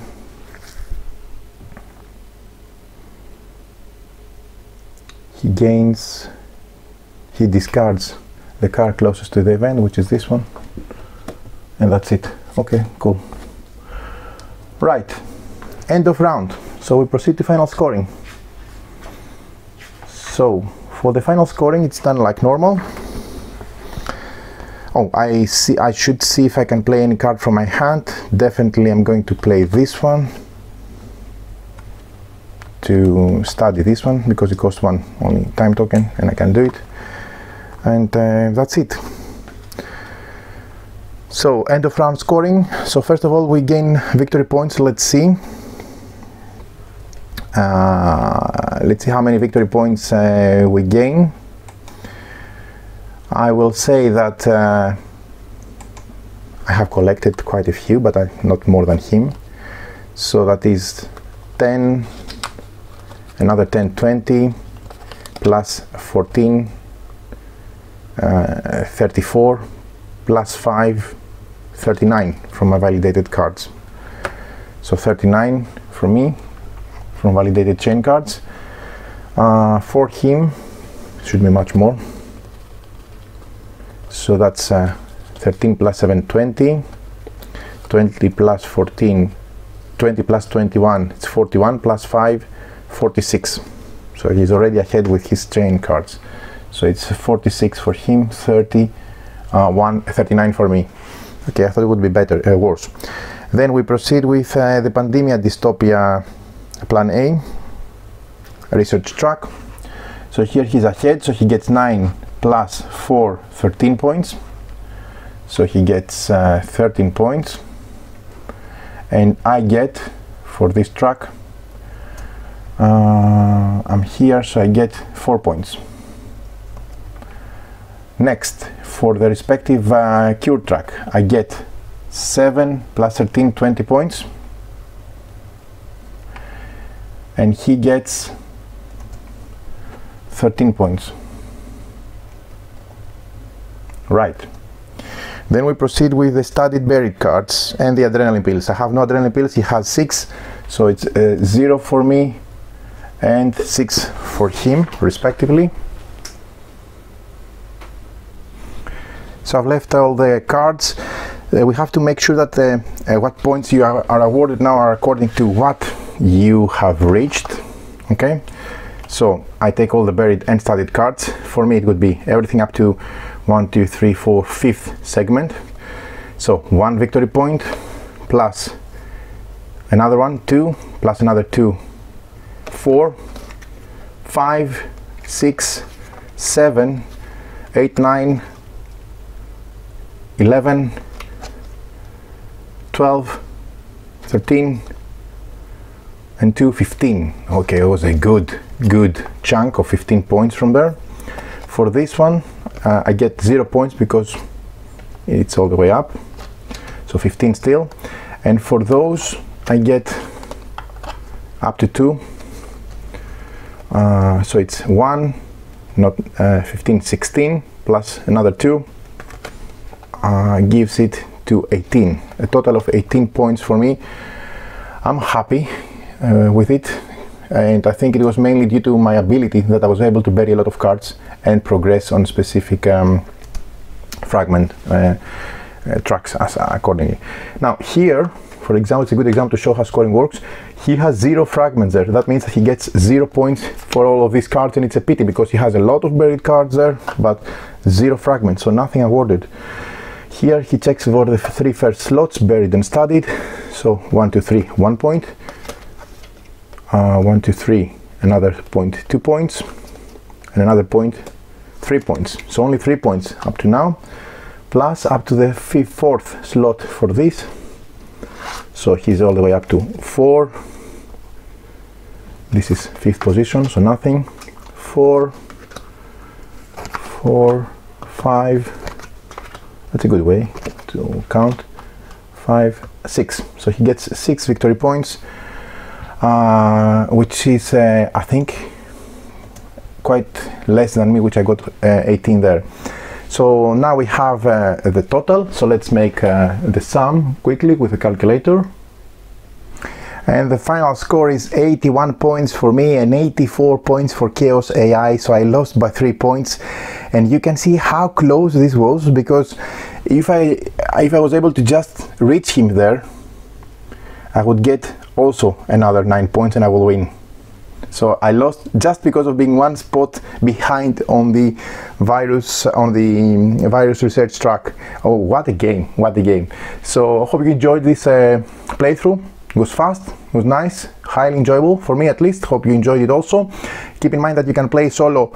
discards the card closest to the event, which is this one, and that's it. Okay, cool. Right, end of round. So we proceed to final scoring. So for the final scoring, it's done like normal. Oh, I should see if I can play any card from my hand. Definitely I'm going to play this one to study this one because it costs 1 only time token and I can do it. And that's it. So end of round scoring. So first of all, we gain victory points. Let's see. Let's see how many victory points we gain. I will say that I have collected quite a few, but not more than him. So that is 10, another 10, 20, plus 14, 34, plus 5, 39 from my validated cards. So 39 from me, from validated chain cards. For him, should be much more. So that's 13 plus 7, 20, 20 plus 14, 20 plus 21, it's 41, plus 5, 46. So he's already ahead with his chain cards. So it's 46 for him, 39 for me. Okay, I thought it would be better, worse. Then we proceed with the Pandemia Dystopia Plan A. research track. So here he's ahead, so he gets 9 plus 4, 13 points. So he gets 13 points. And I get, for this track, I'm here, so I get 4 points. Next, for the respective cure track, I get 7 plus 13, 20 points. And he gets 13 points. Right. Then we proceed with the studied buried cards and the adrenaline pills. I have no adrenaline pills, he has 6, so it's 0 for me and 6 for him, respectively. So I've left all the cards. We have to make sure that what points you are awarded now are according to what you have reached. Okay, so I take all the buried and studied cards. For me it would be everything up to 1, 2, 3, 4, 5th segment. So 1 victory point plus another one, 2 plus another 2, 4, 5, 6, 7, 8, 9, 11, 12, 13, and 2, 15. Okay, it was a good chunk of 15 points from there. For this one, I get 0 points because it's all the way up, so 15 still. And for those, I get up to 2. So it's 1, not 15, 16, plus another 2. Gives it to 18, a total of 18 points for me. I'm happy with it, and I think it was mainly due to my ability that I was able to bury a lot of cards and progress on specific fragment tracks accordingly. Now here, for example, it's a good example to show how scoring works. He has 0 fragments there. That means that he gets 0 points for all of these cards, and it's a pity because he has a lot of buried cards there, but 0 fragments, so nothing awarded. Here he checks for the 3 first slots, buried and studied. So 1, 2, 3, 1 point. 1, 2, 3, another point, 2 points, and another point, 3 points. So only 3 points up to now, plus up to the 4th slot for this. So he's all the way up to 4. This is 5th position, so nothing. 4, 4, 5. That's a good way to count. 5, 6. So he gets 6 victory points, which is I think quite less than me, which I got 18 there. So now we have the total, so let's make the sum quickly with a calculator. And the final score is 81 points for me and 84 points for Chaos AI, so I lost by 3 points. And you can see how close this was, because if I was able to just reach him there, I would get also another 9 points and I will win. So I lost just because of being 1 spot behind on the virus research track. Oh, what a game, what a game. So I hope you enjoyed this playthrough. It was fast, it was nice, highly enjoyable for me at least. Hope you enjoyed it also. Keep in mind that you can play solo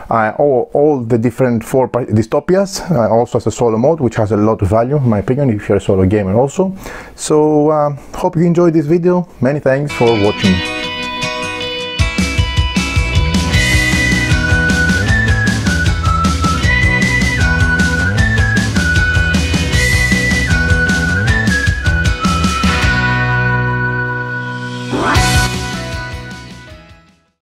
all the different 4 dystopias, also as a solo mode, which has a lot of value in my opinion if you're a solo gamer also. So hope you enjoyed this video. Many thanks for watching.